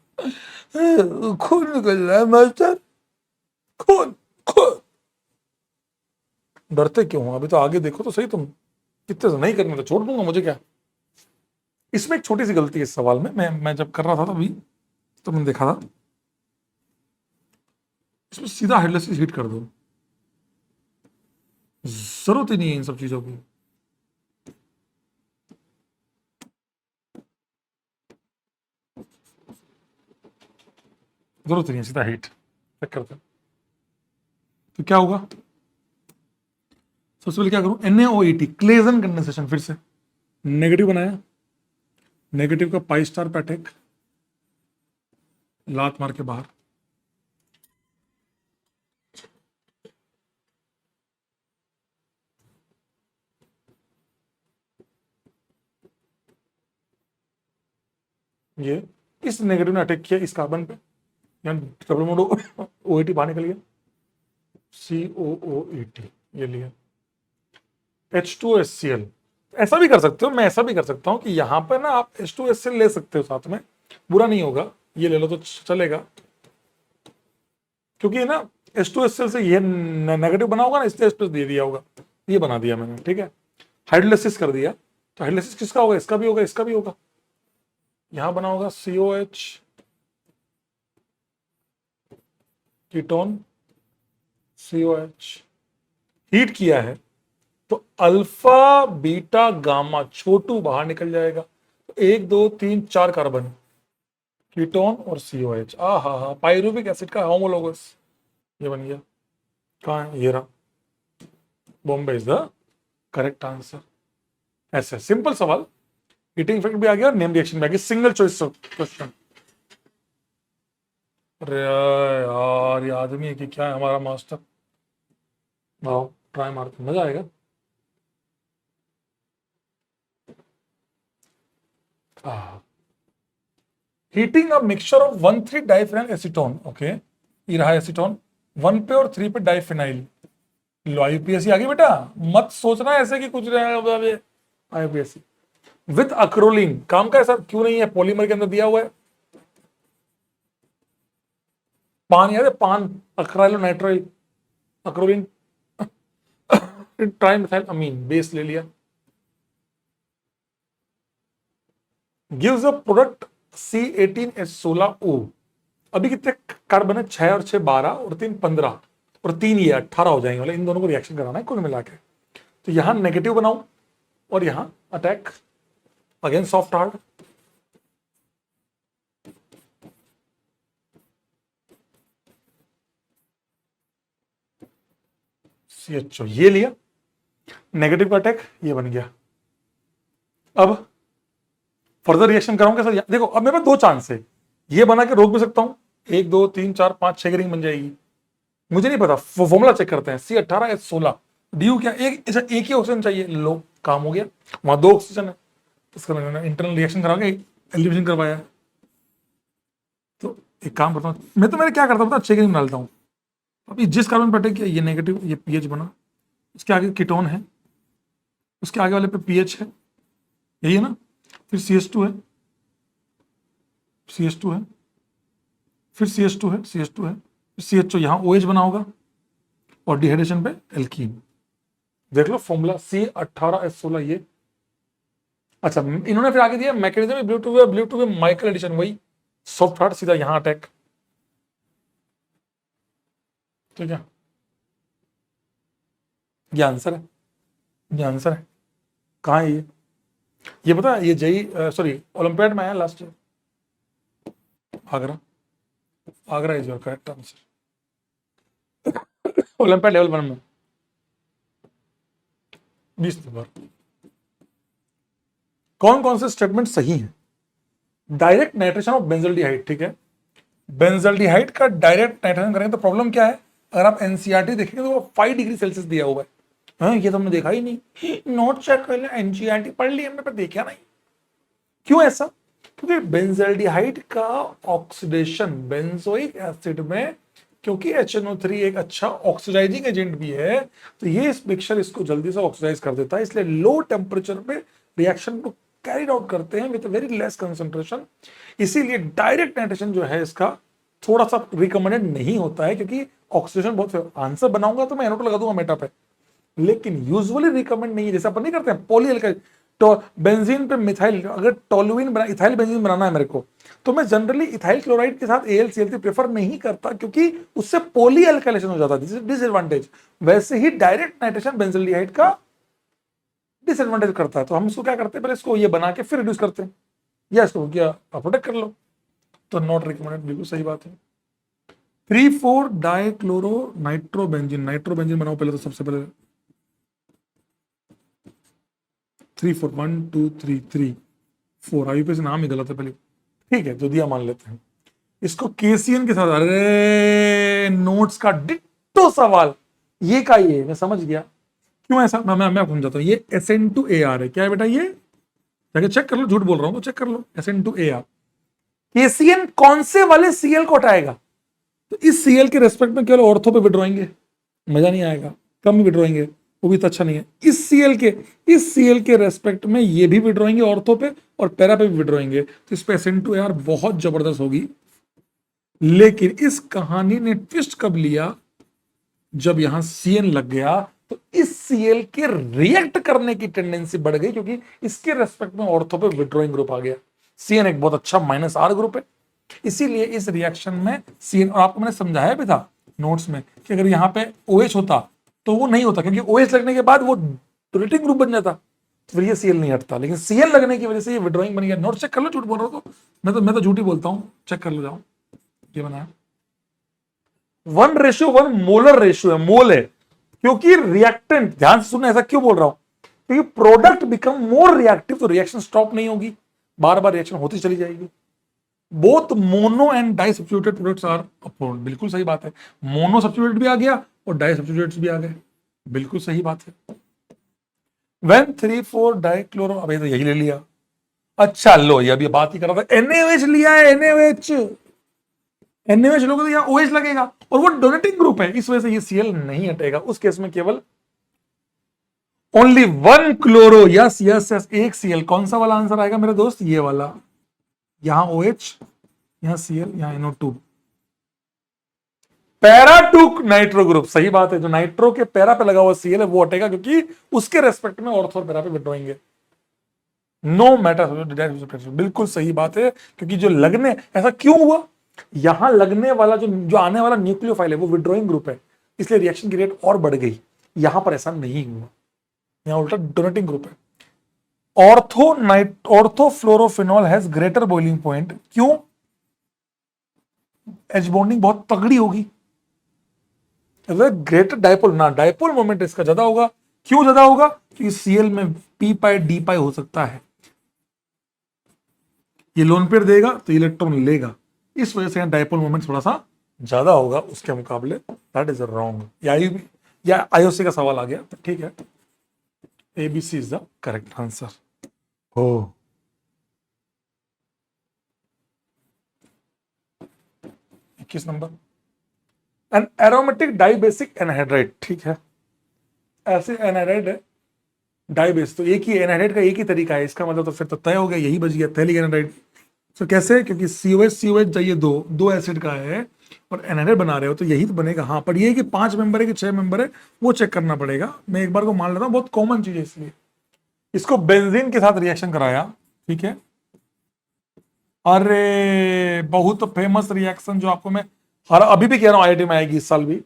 खून निकल रहा है मास्टर, खून खून। डरते क्यों हो, अभी तो आगे देखो तो सही, तुम कितने से नहीं करने तो छोड़ दूंगा, मुझे क्या। इसमें एक छोटी सी गलती है इस सवाल में, मैं जब कर रहा था तभी तो मैंने देखा था, इसमें सीधा हेडलेस हीट कर दो, जरूरत ही नहीं है इन सब चीजों की। जरूरत नहीं है, सीधा हीट चेक करते हैं। तो क्या होगा, सबसे पहले क्या करूं, NaOET क्लेजन कंडेंसेशन, फिर से नेगेटिव बनाया, नेगेटिव का पाई स्टार पे अटैक, लात मार के बाहर, ये इस नेगेटिव ने अटैक किया इस कार्बन पे, यहाँ डबल बॉन्ड OET बाहर निकल गया, COOET ये लिया, H2HCl। ऐसा भी कर सकते हो, मैं ऐसा भी कर सकता हूं कि यहां पर ना आप H2HCl ले सकते हो साथ में, बुरा नहीं होगा, ये ले लो तो चलेगा, क्योंकि ना H2HCl से ये नेगेटिव बना होगा ना, इसलिए H दे दिया होगा, ये बना दिया मैंने, ठीक है। हाइड्रोलिसिस कर दिया, तो हाइड्रोलिसिस किसका होगा, इसका भी होगा, इसका भी होगा, यहां बना होगा COH कीटोन, COH हीट किया है तो अल्फा बीटा गामा छोटू बाहर निकल जाएगा, तो 1 2 3 4 कार्बन, कीटोन और COH, आ हा पायरुविक एसिड का होमोलोगस, ये बन गया, कहाँ है, ये रहा, Bombay is the correct answer. ऐसे सिंपल सवाल, हीटिंग इफेक्ट भी आ गया और नेम रिएक्शन भी आ गया, सिंगल चॉइस क्वेश्चन। अरे यार, ये आदमी है कि क्या है हमारा मास्टर। आओ ट्राई मारते, मजा आएगा। Heating a mixture of 1,3 diphenyl acetone, okay, ये रहा एसीटोन, 1 पे और 3 पे डाइफिनाइल। लो आईयूपीएसी आ गई बेटा, मत सोचना ऐसे कि कुछ आईयूपीएसी विथ अक्रोलिन, काम का है सर, क्यों नहीं है, पॉलीमर के अंदर दिया हुआ है। पान याद है, पान, अक्राइलो नाइट्राइल, अक्रोलिन, ट्राइमिथाइल अमीन, बेस ले लिया, गिव्स अ प्रोडक्ट C18H16O। अभी कितने कार्बन बने, 6 और 6 12 और 3 15 और 3 ये 18 हो जाएंगे, मतलब इन दोनों को रिएक्शन कराना है कुल मिला के। तो यहां नेगेटिव बनाऊं और यहां attack, again soft hard, CHO ये लिया, नेगेटिव का अटैक ये बन गया। अब फर्दर रिएक्शन कराऊंगा सर, देखो अब मेरे पास 2 चांस है, ये बना के रोक भी सकता हूं, 1 2 3 4 5 6 की रिंग बन जाएगी, मुझे नहीं पता, फॉर्मूला चेक करते हैं, C18H16 ड्यू क्या, एक ही ऑक्सीजन चाहिए, लो काम हो गया, वहां 2 ऑक्सीजन है, इसका मैंने इंटरनल रिएक्शन करा के एलिमिनेशन करवाया। तो एक काम करता हूँ मैं क्या करता हूँ पता, 6 की रिंग डालता हूँ, अभी जिस कार्बन पर अटैक किया ये नेगेटिव, ये पीएच बना, इसके आगे कीटोन है, उसके आगे वाले पे पीएच है, यही है ना, फिर CH2 है, CH2 है, फिर CH2 है, CH2 है, CHO यहां OH बना होगा और डिहाइड्रेशन पे एल्कीन, देख लो फॉर्मूला C18H16 ये। अच्छा इन्होंने फिर आगे दिया mechanism blue to Michael addition, वही सॉफ्ट हार्ट, सीधा यहां अटैक, ठीक है, ये आंसर है, ये आंसर है। कहाँ है ये पता है, ये जेई सॉरी ओलंपियाड में आया last year, Agra, Agra is your correct answer, olympiad level 1 में 20 नंबर। कौन कौन से स्टेटमेंट सही हैं, डायरेक्ट नाइट्रेशन ऑफ बेंजल्डिहाइड, ठीक है, बेंजल्डिहाइड का डायरेक्ट नाइट्रेशन करेंगे तो प्रॉब्लम क्या है, अगर आप एनसीईआरटी देखेंगे तो वो 5 डिग्री सेल्सियस दिया हुआ है, हाँ ये तो हमने देखा ही नहीं, नोट चेक कर लिया, एनसीईआरटी पढ़ ली हमने पर देखा नहीं, क्यों ऐसा, क्योंकि बेंजल्डिहाइड का ऑक्सीडेशन बेंजोइक एसिड में, क्योंकि HNO3 एक अच्छा ऑक्सीडाइजिंग एजेंट भी है, तो ये इस मिक्सचर इसको जल्दी से ऑक्सीडाइज कर देता है, इसलिए लो टेम्परेचर पे रिएक्शन को कैरिड आउट करते हैं विद वेरी लेस कंसंट्रेशन, इसीलिए डायरेक्ट नाइट्रेशन जो है इसका थोड़ा सा रिकमेंडेड नहीं होता है, क्योंकि ऑक्सीडेशन बहुत, आंसर बनाऊंगा तो मैं NO2 लगा दूंगा मेटा पे, लेकिन यूजुअली रिकमेंड नहीं है, जैसे अपन नहीं करते हैं पॉली अल्काइल, तो बेंजीन पे मिथाइल, अगर टोलुइन बना, इथाइल बेंजीन बनाना है मेरे को, तो मैं जनरली इथाइल क्लोराइड के साथ AlCl3 प्रेफर नहीं करता, क्योंकि उससे पॉली अल्काइलेशन हो जाता है, डिसएडवांटेज। वैसे ही डायरेक्ट नाइट्रेशन बेंजल्डिहाइड का डिसएडवांटेज करता है, तो हम इसको क्या करते हैं, पहले इसको ये बना के फिर रिड्यूस करते हैं, या इसको क्या प्रोटेक्ट कर लो, तो नॉट रिकमेंडेड, बिल्कुल सही बात है। 3,4 डाइक्लोरो नाइट्रोबेंजीन, नाइट्रोबेंजीन बनाओ पहले, तो सबसे पहले 3 4 1 2 3 3 4, आईयूपीएसी नाम ही गलत है पहले, ठीक है जो दिया मान लेते हैं इसको, केसीएन के साथ, अरे नोट्स का डिट्टो सवाल, ये का ये मैं समझ गया क्यों ऐसा, मैं आपको समझाता हूँ, ये SN2AR है, क्या है बेटा ये, जाके चेक कर लो, झूठ बोल रहा हूं तो चेक कर लो, SN2AR, केसीएन कौन से वाले Cl को हटाएगा, तो इस Cl के रेस्पेक्ट में केवल ऑर्थो पे विड्रॉएंगे, मजा नहीं आएगा, कम विड्रॉएंगे, वो भी तो अच्छा नहीं है, इस Cl के रेस्पेक्ट में ये भी विड्रॉएंगे ऑर्थो पे और पैरा पे भी विड्रॉएंगे, तो इस पे SN2AR बहुत जबरदस्त होगी, लेकिन इस कहानी ने ट्विस्ट कब लिया, जब यहां CN लग गया, तो इस Cl के रिएक्ट करने की टेंडेंसी बढ़ गई, क्योंकि इसके रेस्पेक्ट में ऑर्थो पे विड्रॉइंग ग्रुप आ गया, CN एक बहुत अच्छा -R ग्रुप है, इसीलिए इस रिएक्शन में CN, और आपको मैंने समझाया भी था नोट्स में कि अगर यहाँ पे OH होता तो वो नहीं होता, क्योंकि OH लगने के बाद वो डोनेटिंग ग्रुप बन जाता, तो फिर ये Cl नहीं हटता, लेकिन Cl लगने की वजह से ये विड्रॉइंग बन गया। नोट चेक कर लो, झूठ बोल रहा हूं तो मैं तो झूठ ही बोलता हूं, चेक कर लो जाओ, ये बनाया 1:1 मोलर रेशियो है, मोल है, क्योंकि रिएक्टेंट, ध्यान से सुनना, ऐसा क्यों बोल रहा हूं, क्योंकि प्रोडक्ट बिकम मोर रिएक्टिव, तो रिएक्शन स्टॉप नहीं होगी, बार बार रिएक्शन होती चली जाएगी। Both mono and di substituted products are approved, बिल्कुल सही बात है, मोनो सब्स्टिट्यूटेड भी आ गया और डाई सब्स्टिट्यूटेड्स भी आ गए, बिल्कुल सही बात है। व्हेन 3,4 डाइक्लोरो, अब ये तो यही ले लिया, अच्छा लो, ये अभी बात ही कर रहा था, NaOH लिया है, NaOH लोगे तो यहाँ OH लगेगा, और वो डोनेटिंग ग्रुप है, इस वजह से ये Cl नहीं हटेगा। उस केस में केवल only one chloro, yes yes yes, एक Cl। कौन सा वाला आंसर आएगा मेरे दोस्त? ये वाला, यहां OH, यहां Cl, यहां NO2। Para two nitro group, सही बात है, जो नाइट्रो के पैरा पे लगा हुआ Cl है वो हटेगा, क्योंकि उसके रेस्पेक्ट में ऑर्थो और पैरा पे विड्रॉइंगे। नो मैटर, बिल्कुल सही बात है, क्योंकि जो लगने, ऐसा क्यों हुआ, यहां लगने वाला जो जो आने वाला न्यूक्लियोफाइल है वो विड्रॉइंग ग्रुप है, इसलिए रिएक्शन की रेट और बढ़ गई। यहां पर ऐसा नहीं हुआ, यहां उल्टा डोनेटिंग ग्रुप है। ऑर्थोफ्लोरोफिनॉल हैज ग्रेटर बॉइलिंग पॉइंट, क्यों? एच बॉन्डिंग बहुत तगड़ी होगी, ग्रेटर डायपोल ना, डायपोल मोमेंट इसका ज्यादा होगा। क्यों ज्यादा होगा? क्योंकि Cl में p पाई d पाई हो सकता है, ये लोन पेयर देगा तो इलेक्ट्रॉन लेगा, इस वजह से डायपोल मोमेंट थोड़ा सा ज्यादा होगा उसके मुकाबले। दैट इज रॉन्ग, या IOC का सवाल आ गया, तो ठीक है, ABC is the correct answer. हो 21 number, an aromatic dibasic anhydride, ठीक है, ऐसे एनहाइड्राइड है डाइबेस, तो एक ही एनहाइड्राइड का एक ही तरीका है, इसका मतलब तो फिर तो तय हो गया, यही बच गया थैलिक एनहाइड्राइड। तो कैसे? क्योंकि COH चाहिए, दो एसिड का है और एनहाइड्राइड बना रहे हो, तो यही तो बनेगा। हाँ, पर ये कि 5 मेंबर है कि 6 मेंबर है वो चेक करना पड़ेगा, मैं एक बार को मान लेता हूँ, बहुत कॉमन चीज है इसलिए। इसको बेंजीन के साथ रिएक्शन कराया, ठीक है, अरे बहुत फेमस रिएक्शन, जो आपको मैं हर अभी भी कह रहा हूँ, IIT में आएगी इस साल भी,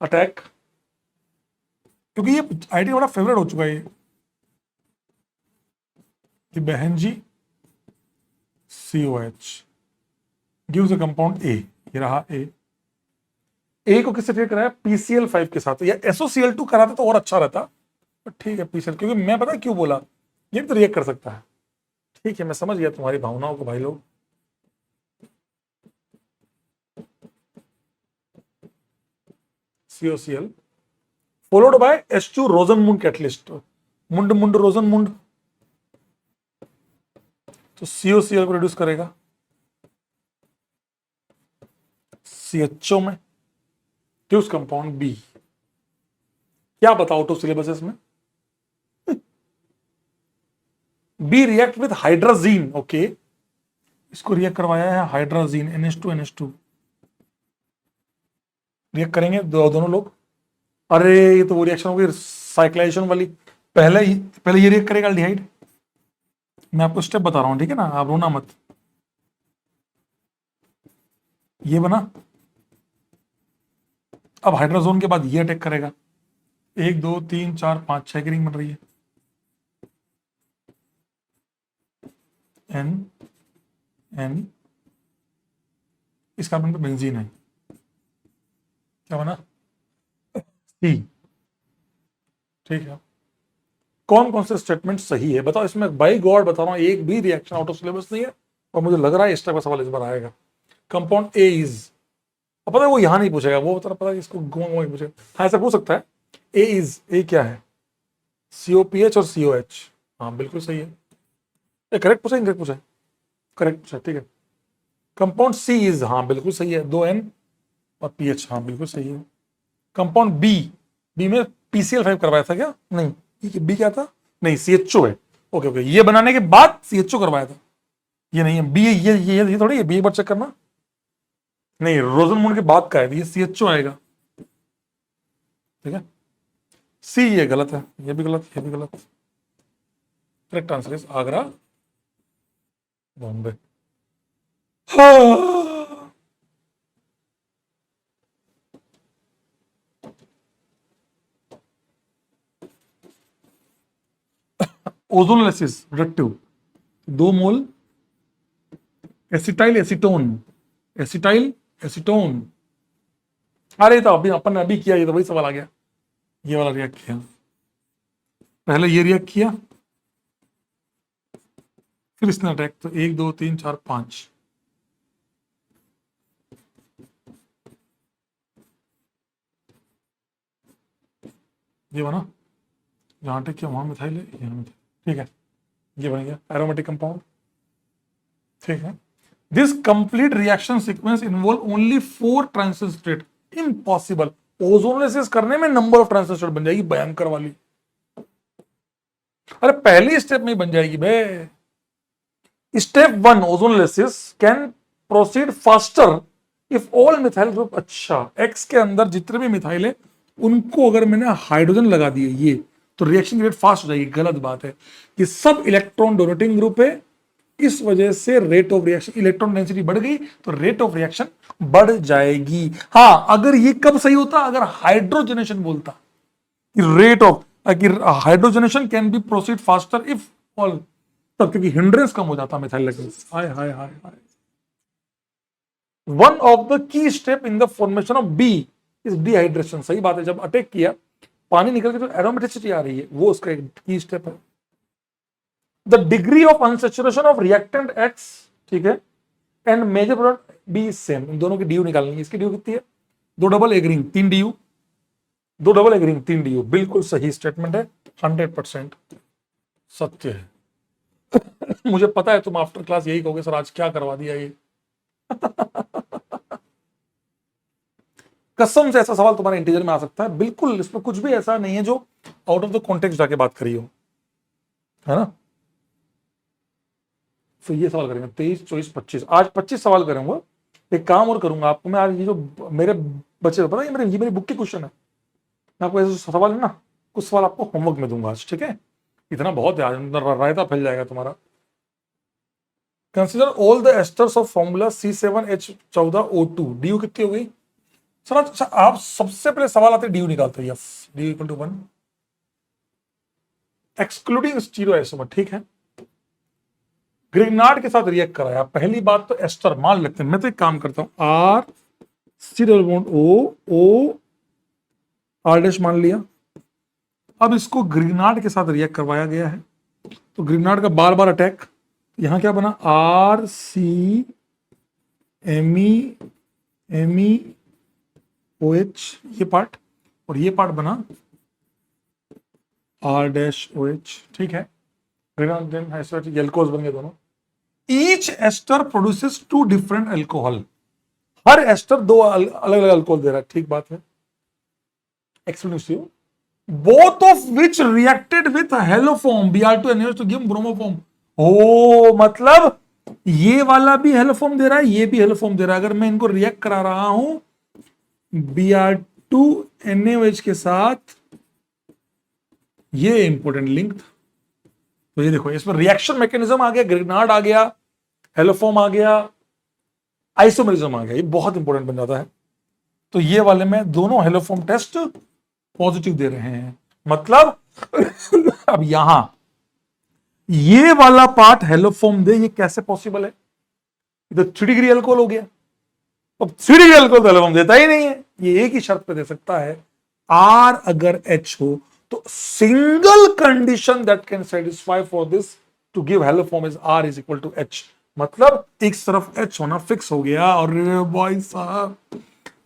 अटैक, क्योंकि ये IIT बड़ा फेवरेट हो चुका है ये बहन जी। COH gives a compound A, ये रहा A को किससे रिएक्ट कराया? PCl5 के साथ, या SOCl2 कराता तो और अच्छा रहता, पर ठीक है PCl, क्योंकि मैं पता क्यों बोला, ये भी तो रिएक्ट कर सकता है। ठीक है, मैं समझ गया तुम्हारी भावनाओं को भाई लोग। COCl followed by H2 रोजनमुंड catalyst, मुंड मुंड रोजनमुंड, तो COCl को रिड्यूस करेगा CHO में, ट्यूस कंपाउंड B। क्या बताओ तो सिलेबस इसमें? B react with hydrazine, okay, इसको रिएक्ट करवाया है हाइड्रोजीन, NH2 रिएक्ट करेंगे दोनों लोग। अरे ये तो वो रिएक्शन होगी साइक्लाइजेशन वाली, पहले ये रिएक्ट करेगा अल्डिहाइड। मैं आपको स्टेप बता रहा हूं, ठीक है ना, आप रोना मत। ये बना, अब हाइड्रोजोन के बाद ये अटैक करेगा, 1 2 3 4 5 6 की रिंग बन रही है, N N, इस कार्बन पे बेंजीन है, क्या बना? C, ठीक है। कौन कौन से स्टेटमेंट सही है बताओ इसमें, बाई गॉड बता रहा हूं, एक भी रिएक्शन आउट ऑफ सिलेबस नहीं है, और मुझे लग रहा है इस टाइप का सवाल इस बार आएगा। कंपाउंड A इज, अब पता है वो यहां नहीं पूछेगा, वो पता है इसको घुमा पूछेगा, हाँ ऐसा पूछ सकता है। A इज, A क्या है? COPH और COH, हाँ बिल्कुल सही है, करेक्ट पूछा, इनकरेक्ट पूछा? करेक्ट पूछा, ठीक है। कंपाउंड C इज, हाँ बिल्कुल सही है, 2 N और PH, हाँ बिल्कुल सही है। कंपाउंड B में PCl5 करवाया था क्या? नहीं, B क्या था? नहीं, CHO है, ओके ओके, ये बनाने के बाद CHO करवाया था, ये नहीं है B, ये थोड़ी है, B एक बार चेक करना, नहीं रोजनमुंड के बाद का है ये, CHO आएगा, ठीक है। C ये गलत है, ये भी गलत, ये भी गलत, correct answer is Agra, Bombay. Ozonolysis reductive, 2 mole acetyl acetone, acetyl acetone, अरे तो अभी अपन ने अभी किया, ये तो वही सवाल आ गया, ये वाला रिएक्ट किया, पहले ये रिएक्ट किया, फिर इसने अटैक, तो 1 2 3 4 5, ये बना, जहां अटैक किया वहां मिथाइल है, यहाँ मिथाइल, ठीक है, ये बन गया एरोमेटिक कंपाउंड। ठीक है। This complete reaction sequence involve only 4 transition state. Impossible. Ozonolysis करने में नंबर ऑफ ट्रांजिशन स्टेट बन जाएगी भयंकर वाली। अरे पहली स्टेप में ही बन जाएगी बे। Step 1 ozonolysis can proceed faster if all methyl group. अच्छा, एक्स के अंदर जितने भी मिथाइल है उनको अगर मैंने हाइड्रोजन लगा दिए ये, तो रिएक्शन की रेट फास्ट हो जाएगी। गलत बात है। ये सब इलेक्ट्रॉन डोनेटिंग ग्रुप है, इस वजह से rate of reaction, electron density बढ़ गई तो रेट ऑफ रिएक्शन बढ़ जाएगी। हाँ, अगर ये कब सही होता, अगर हाइड्रोजनेशन बोलता कि rate of hydrogenation can be proceed faster if all, तब क्योंकि हिंड्रेंस कम हो जाता methyl level. Hi hi hi hi. One of the key step in the formation of B is dehydration. सही बात है, जब अटैक किया पानी निकल के जो एरोमेटिसिटी आ रही है वो उसका एक की स्टेप है। The degree of unsaturation of reactant X, ठीक है, and major product B same. इन दोनों की ड्यू निकालनी है। इसकी ड्यू कितनी है? 2 डबल एक रिंग 3 ड्यू, 2 डबल एक रिंग 3 ड्यू। बिल्कुल सही स्टेटमेंट है, 100% सत्य है। मुझे पता है तुम आफ्टर क्लास यही कहोगे, सर आज क्या करवा दिया ये। कसम से ऐसा सवाल तुम्हारे इंटीजर में आ सकता है। बिल्कुल, इसमें कुछ भी ऐसा नहीं है जो आउट ऑफ द कॉन्टेक्स्ट जाके बात करी हो, है ना। तो ये सवाल करेंगे 23, 24, 25। आज 25 सवाल करूंगा। एक काम और करूंगा आपको मैं आज, ये जो मेरे बच्चे पता है, ये मेरी बुक की क्वेश्चन है। मैं आपको ऐसे सवाल है ना, कुछ सवाल आपको होमवर्क में दूंगा आज, ठीक है। इतना बहुत है, आज रायता फैल जाएगा तुम्हारा। Consider all the asters of formula C7H14O2। Due कितनी हो गई सर? अच्छा, आप सबसे पहले सवाल आते ड्यू निकालते हैं। Yes, DU equal to 1 excluding stereoisomer, ठीक है। ग्रिग्नार्ड के साथ रिएक्ट कराया। पहली बात तो एस्टर मान लेते हैं। मैं तो एक काम करता हूं, R C double bond O R dash मान लिया। अब इसको ग्रिग्नार्ड के साथ रिएक्ट करवाया गया है, तो ग्रिग्नार्ड का बार बार अटैक। यहां क्या बना? R C ME O H, ये पार्ट, और ये पार्ट बना आर डैश ओ एच, ठीक है। एल्कोहल बन गए दोनों। Each ester produces 2 different alcohol. हर एस्टर 2 अलग अलग अल्कोहल दे रहा है, ठीक बात है। Exclusive both of which reacted with haloform Br2NaOH to give bromoform. ओ मतलब ये वाला भी हेलोफॉर्म दे रहा है, ये भी हेलोफॉर्म दे रहा है। अगर मैं इनको रिएक्ट करा रहा हूं Br2NaOH के साथ, ये इंपॉर्टेंट लिंक। तो ये देखो, इसमें रिएक्शन मैकेनिज्म आ गया, ग्रिग्नार्ड आ गया, हेलोफॉर्म आ गया, आइसोमेरिज्म आ गया। ये बहुत इंपॉर्टेंट बन जाता है। तो ये वाले में दोनों हेलोफॉर्म टेस्ट पॉजिटिव दे रहे हैं। मतलब अब यहां ये वाला पार्ट हेलोफॉर्म दे, ये कैसे पॉसिबल है? इधर 3 डिग्री अल्कोहल हो गया। अब 3 डिग्री अल्कोहल तो हेलोफॉर्म देता ही नहीं है। ये एक ही शर्त पे दे सकता है, आर अगर एच हो तो single condition that can satisfy for this to give haloform is R is equal to H. मतलब एक तरफ एच होना फिक्स हो गया। और भाई साहब,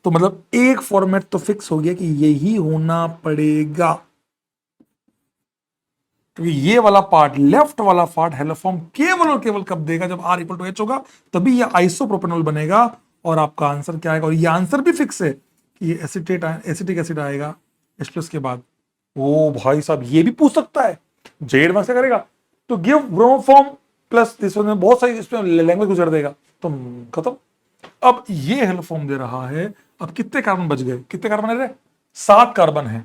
तो मतलब एक फॉर्मेट तो फिक्स हो गया कि यही होना पड़ेगा, क्योंकि ये वाला पार्ट, लेफ्ट वाला पार्ट हेलोफॉर्म केवल और केवल कब देगा? जब आर इक्वल टू एच होगा, तभी ये आइसोप्रोपेनॉल बनेगा। और आपका आंसर क्या आएगा? और ये आंसर भी फिक्स है कि ये एसिटिक एसिड आएगा H+ के बाद। ओ भाई साहब, ये भी पूछ सकता है, जेड में से करेगा तो give bromoform plus this one, बहुत सारी इसमें लैंग्वेज गुजर देगा, तो खत्म। अब ये हेलोफॉर्म दे रहा है। अब कितने कार्बन बच गए? कितने कार्बन है रे? 7 कार्बन है,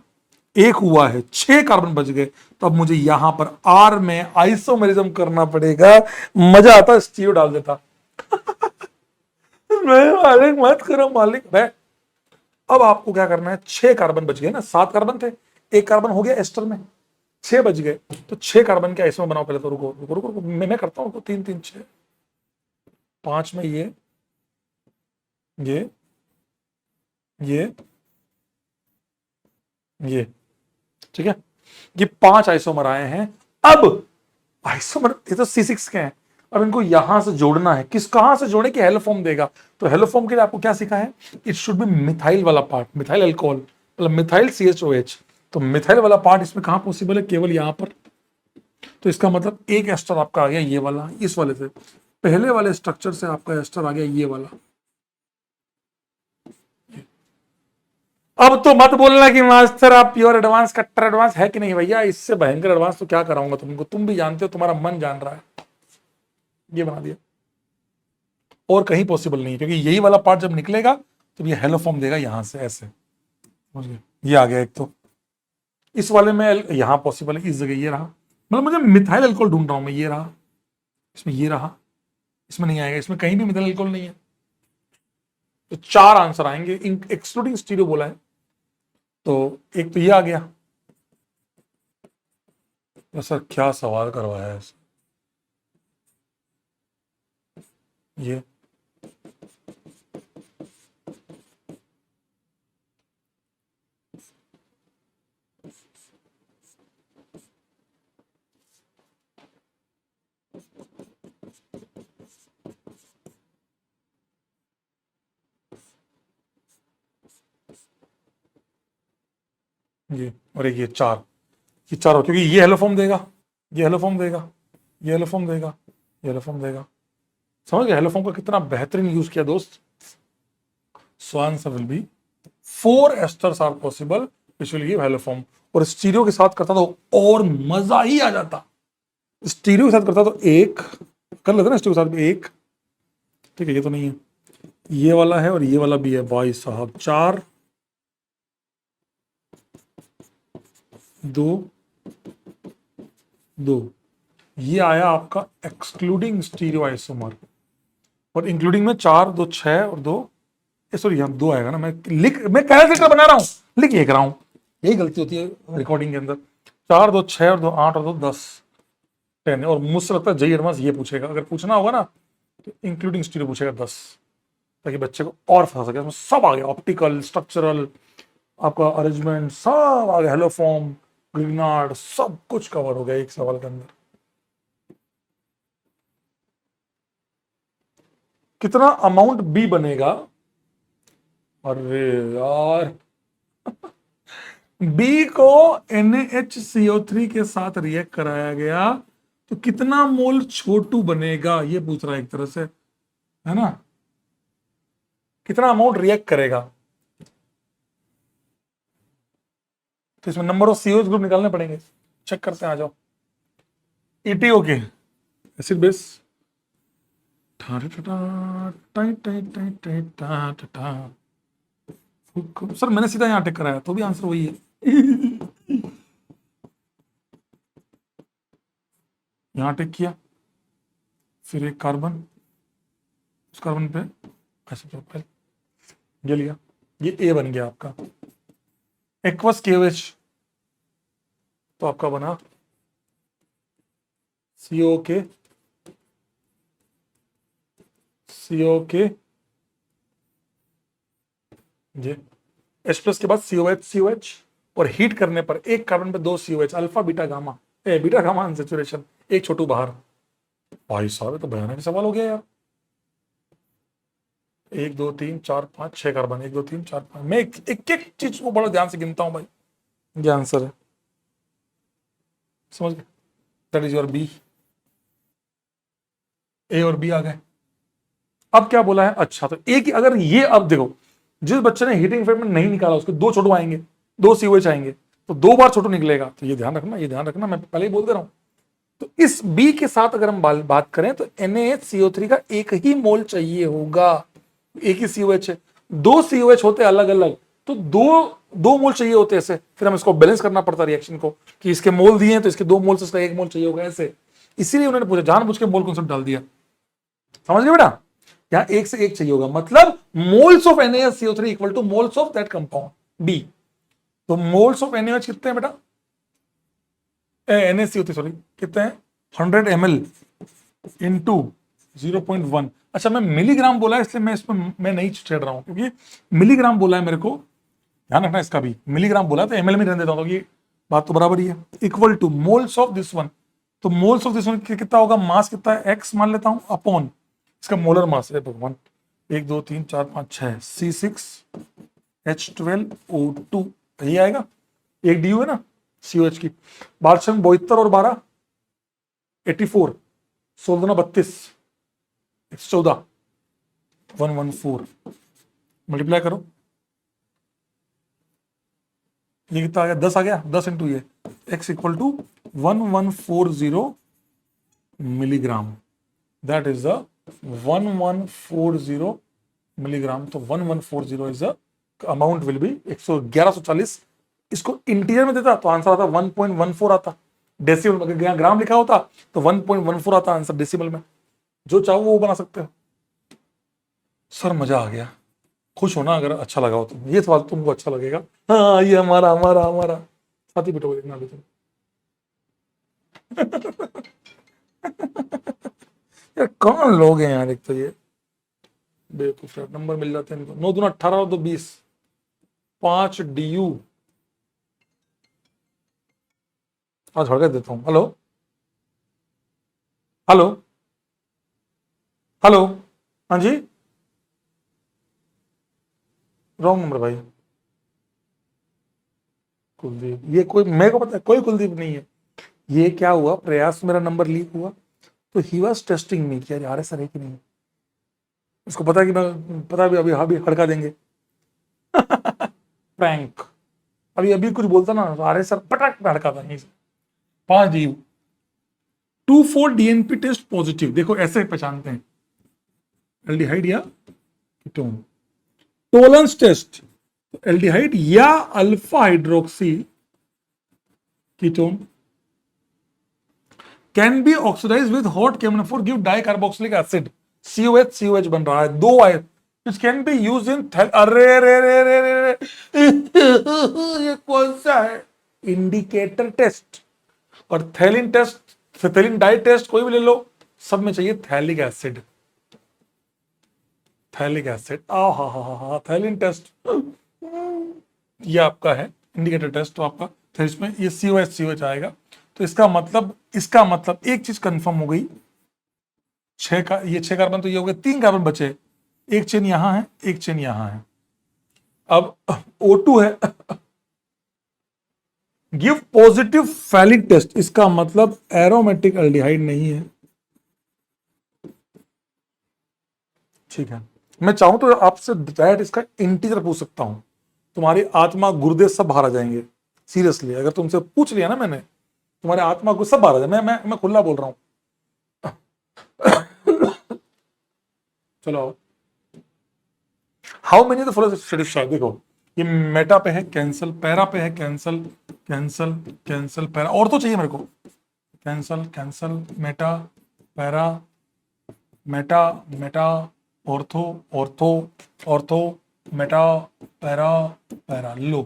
एक हुआ है, 6 कार्बन बच गए। तो अब मुझे यहां पर आर में आइसोमेरिज्म करना पड़ेगा। मजा आता, स्टीरियो डाल देता। मैं मालिक मत करो मालिक मैं। अब आपको क्या करना है? 6 कार्बन बच गए ना, 7 कार्बन थे, एक कार्बन हो गया एस्टर में, 6 बच गए। तो 6 कार्बन के आइसोमर बनाओ पहले। तो रुको रुको रुको, रुको। मैं करता हूं। 3 3 6 5 में ये ठीक है। ये 5 आइसोमर आए हैं। अब आइसोमर ये तो C6 के हैं। अब इनको यहां से जोड़ना है। कहां से जोड़े कि हेलोफॉर्म देगा? तो हेलोफॉर्म के लिए आपको क्या सीखा है? इट शुड बी मिथाइल वाला पार्ट, मिथाइल अल्कोहल, मतलब मिथाइल CHOH। तो मिथाइल वाला पार्ट इसमें कहां पॉसिबल है? केवल यहां पर। तो इसका मतलब एक एस्टर आपका आ गया ये वाला, इस वाले से। पहले वाले स्ट्रक्चर से आपका एस्टर आ गया ये वाला। अब तो मत बोलना कि मास्टर आप प्योर एडवांस कट्टर एडवांस है कि नहीं भैया, इससे भयंकर एडवांस तो क्या कराऊंगा तुमको, तुम भी जानते हो, तुम्हारा मन जान रहा है। ये बना दिया, और कहीं पॉसिबल नहीं है, क्योंकि यही वाला पार्ट जब निकलेगा तो ये हेलो फॉर्म देगा यहां से ऐसे, समझ गए? ये आ गया एक तो। इस वाले में यहां पॉसिबल है, इस जगह ये रहा, मतलब मुझे मिथाइल अल्कोहल ढूंढ रहा हूं मैं, ये रहा, इसमें ये रहा, इसमें नहीं आएगा, इसमें कहीं भी मिथाइल अल्कोहल नहीं है। तो 4 आंसर आएंगे एक्सक्लूडिंग स्टीरियो बोला है, तो एक तो ये आ गया। तो सर क्या सवाल करवाया है ये, ये और एक ये 4, ये 4 हो, क्योंकि ये हेलो फॉर्म देगा, ये हेलो फॉर्म देगा, ये हेलो फॉर्म देगा, ये हेलो फॉर्म देगा। समझ गए हेलो फॉर्म का कितना बेहतरीन यूज किया दोस्त। So answer will be 4 esters are possible which will give haloform. और स्टीरियो के साथ करता तो और मजा ही आ जाता, स्टीरियो के साथ करता तो एक कर लेते ना, स्टीरियो के साथ भी एक, ठीक है, ये तो नहीं है, ये वाला है और ये वाला भी है भाई साहब। 4 2 2, ये आया आपका एक्सक्लूडिंग स्टीरियो आइसोमर, और इंक्लूडिंग में 4 2 6 और 2, सॉरी यहाँ 2 आएगा ना, मैं कैलकुलेटर बना रहा हूं, लिख ये रहा हूं, यही गलती होती है रिकॉर्डिंग के अंदर। 4 2 6 और 2 8 और 2 10 10, और मुझसे लगता है जेई एडवांस ये पूछेगा, अगर पूछना होगा ना तो इंक्लूडिंग स्टीरियो पूछेगा 10, ताकि बच्चे को और फंसा सके। उसमें सब आ गया, ऑप्टिकल, स्ट्रक्चरल, आपका अरेंजमेंट सब आ गया, हेलो फॉर्म, ग्रीनार्ड, सब कुछ कवर हो गया एक सवाल के अंदर। कितना अमाउंट बी बनेगा, अरे यार बी को NaHCO3 के साथ रिएक्ट कराया गया तो कितना मोल छोटू बनेगा, ये पूछ रहा है एक तरह से, है ना, कितना अमाउंट रिएक्ट करेगा। तो इसमें नंबर ऑफ सीओ ग्रुप निकालने पड़ेंगे, चेक करते हैं, आ जाओ। ETO के एसिड बेस, सर मैंने सीधा यहां टिक कराया तो भी आंसर वही है। यहां टिक किया, फिर एक कार्बन, उस कार्बन पे ऐसे प्रोपाइल, ये लिया, ये ए बन गया आपका एक्वस KOH, तो आपका बना CO के ये H+ के बाद COH, और हीट करने पर एक कार्बन पे 2 COH, alpha beta gamma, beta gamma unsaturation, एक छोटू बाहर। भाई साहब तो भयानक सवाल हो गया यार। 1 2 3 4 5 6 कार्बन, 1 2 3 4 5, मैं एक एक चीज को बड़ा ध्यान से गिनता हूं भाई, ये आंसर है, समझ गए? दैट इज योर बी, ए और बी आ गए। अब क्या बोला है, अच्छा तो एक, अगर ये, अब देखो जिस बच्चे ने हीटिंग इफेक्ट में नहीं निकाला उसके 2 छोटू आएंगे, 2 COH आएंगे, तो 2 बार छोटू निकलेगा, तो ये ध्यान रखना, ये ध्यान रखना, मैं पहले ही बोल दे रहा हूं। तो इस बी के साथ अगर हम बात करें तो NaHCO3 का एक ही मोल चाहिए होगा, एक ही COH है, 2 COH होते अलग अलग, तो दो मोल चाहिए होते ऐसे, फिर हम इसको बैलेंस करना पड़ता रिएक्शन को, कि इसके मोल दिए हैं तो इसके 2 मोल से इसका 1 मोल चाहिए होगा ऐसे, इसीलिए उन्होंने पूछा, जानबूझ के मोल कॉन्सेप्ट डाल दिया, समझ गए बेटा? यहां 1 से 1 चाहिए होगा, मतलब moles of NaCO3 equal to moles of that compound B. तो मोल्स ऑफ NaOH कितने हैं बेटा, NaCO3 सॉरी, कितने हैं, 100 ml इंटू 0.1। अच्छा मैं मिलीग्राम बोला है इसलिए मैं इसमें मैं नहीं छेड़ रहा हूं, क्योंकि मिलीग्राम बोला है मेरे को, ध्यान रखना इसका भी, मिलीग्राम बोला तो ml में रहने देता हूं, तो ये बात तो बराबर ही है। Equal to moles of this one, तो मोल्स ऑफ दिस वन कितना होगा, मास कितना है, x मान लेता हूं, अपॉन इसका मोलर मास है भगवान, 1 2 3 4 5 6 C6H12O2, यही आएगा, एक डी है ना COH की, 72 और 12 84, 16 32, 114, 114 मल्टीप्लाई करो, ये कितना आ गया, 10 आ गया, 10 इंटू ये x equal to 1140 milligram, that is the 1140 milligram. तो 1140 is the amount will be 1140। इसको इंटीजर में देता तो आंसर आता 1.14 आता, डेसिमल में अगर ग्राम लिखा होता तो 1.14 आता आंसर डेसिमल में। जो चाहो वो बना सकते हो। सर मजा आ गया, खुश होना अगर अच्छा लगा हो तो, ये सवाल तुमको अच्छा लगेगा। हाँ ये हमारा हमारा हमारा साथी पिटोगे देखना अभी तुम। यार कौन लोग हैं यार, एक तो ये बेवकूफ नंबर मिल जाते हैं इनको। 9 दूना 18 और 2 20, 5 DU। आज झड़के देता हूँ। हेलो हेलो हेलो, हाँ जी, रॉन्ग नंबर भाई। कुलदीप, ये कोई मेरे को पता है कोई कुलदीप नहीं है। ये क्या हुआ, प्रयास मेरा नंबर लीक हुआ तो ही वाज टेस्टिंग मी कि यार सर है कि नहीं। उसको पता कि मैं पता भी अभी अभी हड़का देंगे। प्रैंक। अभी अभी कुछ बोलता ना अरे सर पटक में हड़का था यहीं से। 5 DU। 2,4 DNP टेस्ट पॉजिटिव, देखो ऐसे पहचानते हैं एल्डिहाइड या कीटोन। टोलेंस टेस्ट, एल्डिहाइड या alpha hydroxy ketone can be oxidised with hot chemophore give di carboxylic acid, COH बन रहा है, 2 ion which can be used in अरे रे रे रे रे ये कौन सा है, इंडिकेटर टेस्ट और थैलिन टेस्ट, थैलिन डाई टेस्ट कोई भी ले लो, सब में चाहिए थैलिक एसिड। थैलिक एसिड, हा थैलिन टेस्ट ये आपका है इंडिकेटर टेस्ट, तो आपका तो इसमें ये COH आएगा। तो इसका मतलब एक चीज कंफर्म हो गई, 6 का ये 6 कार्बन तो ये हो गए, 3 कार्बन बचे, एक चेन यहां है एक चेन यहां है। अब O2 है, गिव पॉजिटिव फैलिक टेस्ट, इसका मतलब एरोमेटिक एल्डिहाइड नहीं है। ठीक है, मैं चाहूं तो आपसे डायरेक्ट इसका इंटीजर पूछ सकता हूं, तुम्हारी आत्मा गुर्दे सब बाहर आ जाएंगे। सीरियसली अगर तुमसे पूछ लिया ना मैंने, तुम्हारे आत्मा को सब बाहर आ जाए, मैं खुला बोल रहा हूं। चलो, how many the following statistics, देखो ये मेटा पे है कैंसल, पैरा पे है कैंसल कैंसल कैंसल, पैरा और तो चाहिए मेरे को, cancel cancel, meta para, meta meta, ortho ortho ortho, meta para para, लो।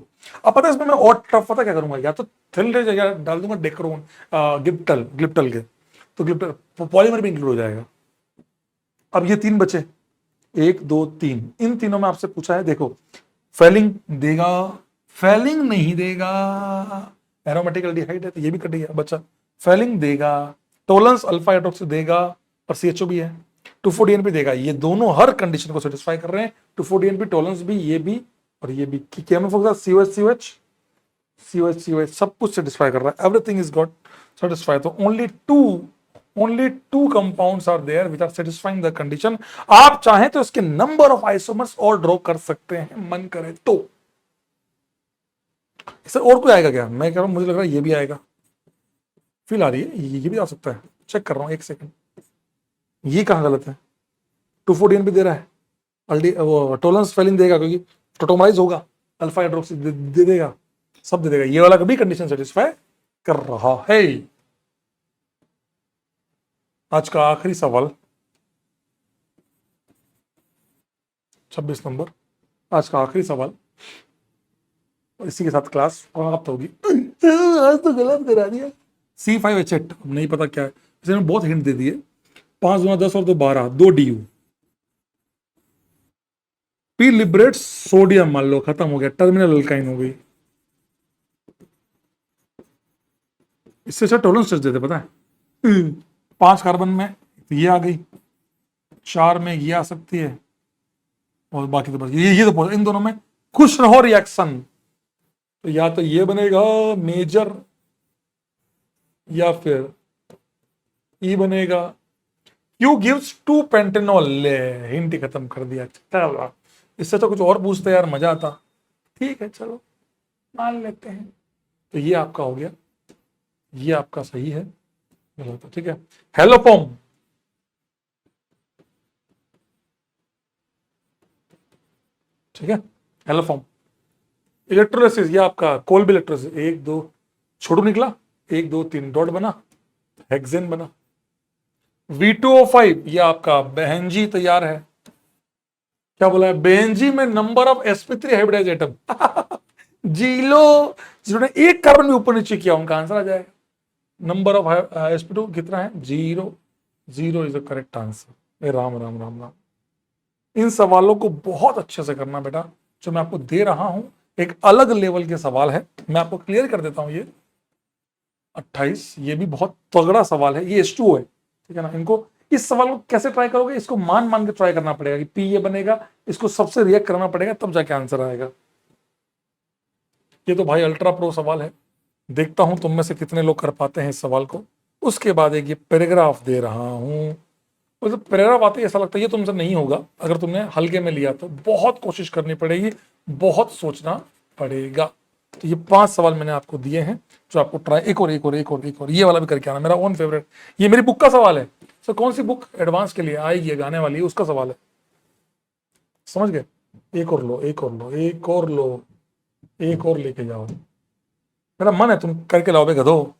अब पता है इसमें मैं और टफ पता क्या करूंगा, या तो थिलरेज या डाल दूंगा डेक्रोन ग्लिप्टल ग्लिप्टल के, तो ग्लिप्टल पॉलीमर भी इंक्लूड हो जाएगा। अब ये 3 बचे, 1 2 3, इन तीनों में आपसे पूछा है, देखो फेलिंग देगा, फेलिंग नहीं देगा, एरोमेटिक एल्डिहाइड है तो ये भी कट गया बच्चा, फेलिंग देगा, टोलेंस अल्फा हाइड्रोक्सी देगा और CHO भी है, 2,4-DNP देगा। ये दोनों हर कंडीशन को सेटिस्फाई कर रहे हैं, 2,4-DNP, टोलेंस भी, ये भी और ये भी। COH सब कुछ सेटिस्फाई कर रहा है, एवरीथिंग इज गॉट सेटिस्फाई। तो only two compounds are there which are satisfying the condition। आप चाहें तो इसके नंबर ऑफ आइसोमर्स और ड्रॉ कर सकते हैं मन करे तो। सर और कोई आएगा क्या, मैं कह रहा हूं मुझे लग रहा है ये भी आएगा, फील आ रही है ये भी आ सकता है, चेक कर रहा हूं एक सेकंड। ये कहां गलत है, 2,4-DNP दे रहा है, वो टोलेंस फेलिंग देगा क्योंकि टोटोमराइज होगा, अल्फा हाइड्रोक्सी दे देगा, सब दे देगा, ये वाला कभी कंडीशन सेटिस्फाई कर रहा है। आज का आखिरी सवाल, 26 नंबर, आज का आखिरी सवाल, और इसी के साथ क्लास समाप्त होगी। आज तो गलत करा दिया। C5H8 नहीं पता क्या है, इसने बहुत हिंट दे दिए, 5 दूना 10 और 2 12, 2 DU। P लिबरेट सोडियम, मान लो खत्म हो गया, टर्मिनल अल्काइन हो गई। इससे अच्छा टोलेंस टेस्ट देते, पता है 5 कार्बन में ये आ गई, 4 में ये आ सकती है, और बाकी तो बस ये तो इन दोनों में खुश रहो रिएक्शन, तो या तो ये बनेगा मेजर या फिर ई बनेगा, क्यू गिव्स टू पेंटेनॉल, ले हिंट ही खत्म कर दिया। चलो इससे तो कुछ और पूछते यार, मजा आता। ठीक है चलो मान लेते हैं। तो ये आपका हो गया, ये आपका सही है। चलो तो ठीक है। हेलोफॉर्म, ठीक है। हेलोफॉर्म, इलेक्ट्रोलिसिस, ये आपका कोल्बी इलेक्ट्रोलिसिस। एक दो छोटू निकला, एक दो तीन डॉट बना, हेक्सेन बना। V2O5, ये आपका बेंजी तैयार है। क्या बोला है? बेंजी में number of sp3 hybridise atom zero, जिन्होंने एक कार्बन भी ऊपर नीचे किया उनका आंसर आ जाएगा। नंबर ऑफ sp2 कितना है? Zero. Zero is the correct answer. Ram Ram Ram Ram. इन सवालों को बहुत अच्छे से करना बेटा, जो मैं आपको दे रहा हूं एक अलग लेवल के सवाल है। मैं आपको क्लियर कर देता हूं। ये 28, ये भी बहुत तगड़ा सवाल है। ये H2O है, ठीक है ना। इनको, इस सवाल को कैसे ट्राई करोगे? इसको मान मान के ट्राई करना पड़ेगा कि पी ये बनेगा, इसको सबसे रिएक्ट करना पड़ेगा, तब जाके आंसर आएगा। ये तो भाई अल्ट्रा प्रो सवाल है। देखता हूं तुम में से कितने लोग कर पाते हैं इस सवाल को। उसके बाद एक ये पैराग्राफ दे रहा हूं। तो पैराग्राफ आते ही ऐसा लगता है ये तुमसे नहीं होगा। अगर तुमने हल्के में लिया तो बहुत कोशिश करनी पड़ेगी, बहुत सोचना पड़ेगा। तो ये 5 सवाल मैंने आपको दिए हैं जो आपको ट्राई, एक और एक और एक और एक और ये वाला भी करके आना। मेरा ओन फेवरेट, ये मेरी बुक का सवाल है। सर कौन सी बुक एडवांस के लिए आएगी, गाने वाली है, उसका सवाल है। समझ गए? एक और लो, एक और लो, एक और लो, एक और लेके जाओ। मेरा मन है तुम करके लाओ बे गधो।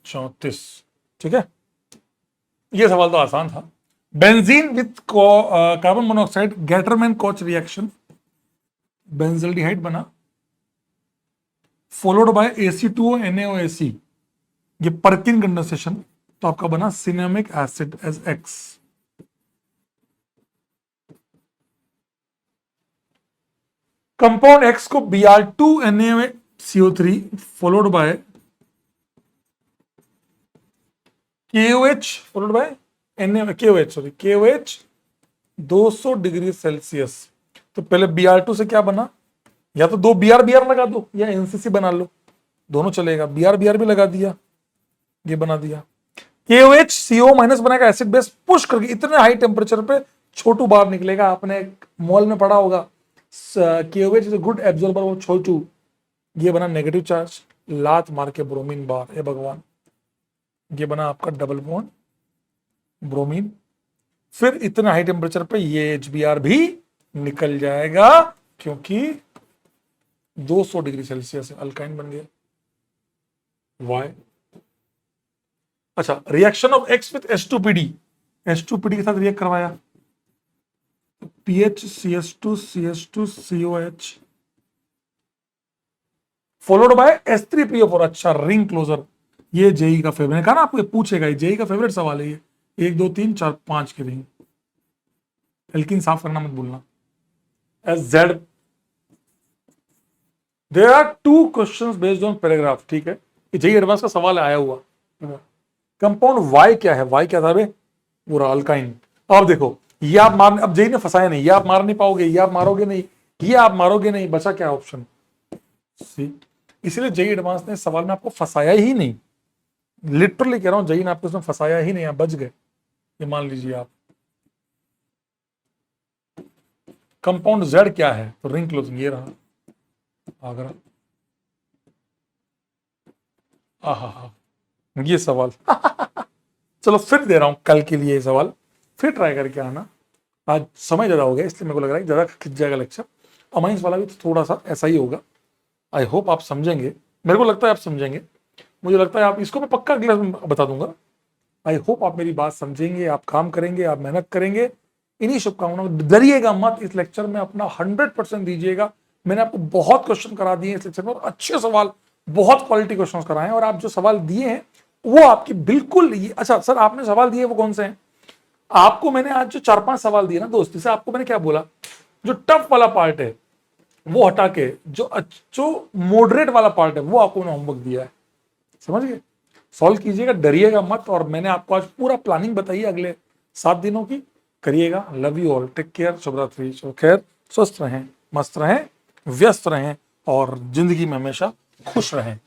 34, ठीक है। ये सवाल तो आसान था। Benzene with carbon monoxide Gattermann Koch reaction, benzaldehyde बना, फॉलोड बाय Ac2O NaOAC, ये पर्किन कंडेंसेशन, तो आपका बना cinnamic acid as X। Compound X को Br2 NaCO3 followed by KOH followed by KOH, sorry KOH 200 degree Celsius. तो पहले Br2 से क्या बना? या तो दो Br लगा दो या NCC बना लो, दोनों चलेगा। Br भी लगा दिया, ये बना दिया। KOH CO माइनस बनाएगा एसिड बेस, पुश करके इतने हाई टेम्परेचर पे छोटू बाहर निकलेगा। आपने मॉल में पढ़ा होगा KOH is a good absorber of छोटू। ये बना नेगेटिव चार्ज, लात मार के ब्रोमीन बार, ए भगवान। ये बना आपका डबल बॉन्ड ब्रोमीन। फिर इतने हाई टेम्परेचर पे ये HBr भी निकल जाएगा क्योंकि 200 डिग्री सेल्सियस अल्काइन बन गया। वाई? अच्छा, reaction of X with H2PD, H2PD के साथ रिएक्ट करवाया, PHCH2 CH2 COH followed by H3PO4। अच्छा, रिंग क्लोजर। ये जेई का फेवरेट, कहा ना आपको ये पूछेगा, ये जेई का फेवरेट सवाल है। ये 1 2 3 4 5 के रिंग। एल्किन साफ करना मत भूलना। SZ, there are 2 questions based on paragraph, ठीक है। ये जेई एडवांस का सवाल आया हुआ। कंपाउंड वाई क्या है? वाई क्या था बे? पूरा अल्काइन। अब देखो, ये आप मार, अब जेई ने फंसाया नहीं, ये आप मार नहीं पाओगे, ये आप मारोगे नहीं, ये आप मारोगे नहीं, बचा क्या ऑप्शन? सी। इसलिए जेई एडवांस ने सवाल में आपको फंसाया ही नहीं। लिटरली कह रहा हूं, जेई ने आपको इसमें फंसाया ही नहीं, आप बच गए। ये मान लीजिए आप। कंपाउंड जेड क्या है? तो रिंग क्लोजिंग, ये रहा आगरा। आहा, ये सवाल चलो फिर दे रहा हूं कल के लिए ये सवाल, फिर ट्राई करके आना। आज समय ज्यादा हो गया इसलिए मेरे को लग रहा है ज्यादा खिंच जाएगा लेक्चर। अमाइंस वाला भी तो थोड़ा सा ऐसा ही होगा। आई होप आप समझेंगे, मेरे को लगता है आप समझेंगे। मुझे लगता है आप, इसको मैं पक्का अगले बता दूंगा। आई होप आप मेरी बात समझेंगे, आप काम करेंगे, आप मेहनत करेंगे। इन्हीं शुभकामनाओं, डरिएगा मत, इस लेक्चर में अपना 100% दीजिएगा। मैंने आपको बहुत क्वेश्चन करा दिए इस लेक्चर में, और अच्छे सवाल, बहुत क्वालिटी क्वेश्चन कराए हैं। और आप जो सवाल दिए हैं वो आपकी बिल्कुल अच्छा सर, आपने सवाल दिए वो कौन से हैं? आपको मैंने आज जो 4-5 सवाल दिए ना दोस्ती से, आपको मैंने क्या बोला? जो टफ वाला पार्ट है वो हटा के जो मॉडरेट वाला पार्ट है वो आपको मैंने होमवर्क दिया है। समझ गए? सॉल्व कीजिएगा, डरिएगा मत। और मैंने आपको आज पूरा प्लानिंग बताई है अगले 7 दिनों की। करिएगा। Love you all, take care, शुभरात्रि, खैर, स्वस्थ रहें, मस्त रहें, व्यस्त रहें और जिंदगी में हमेशा खुश रहें।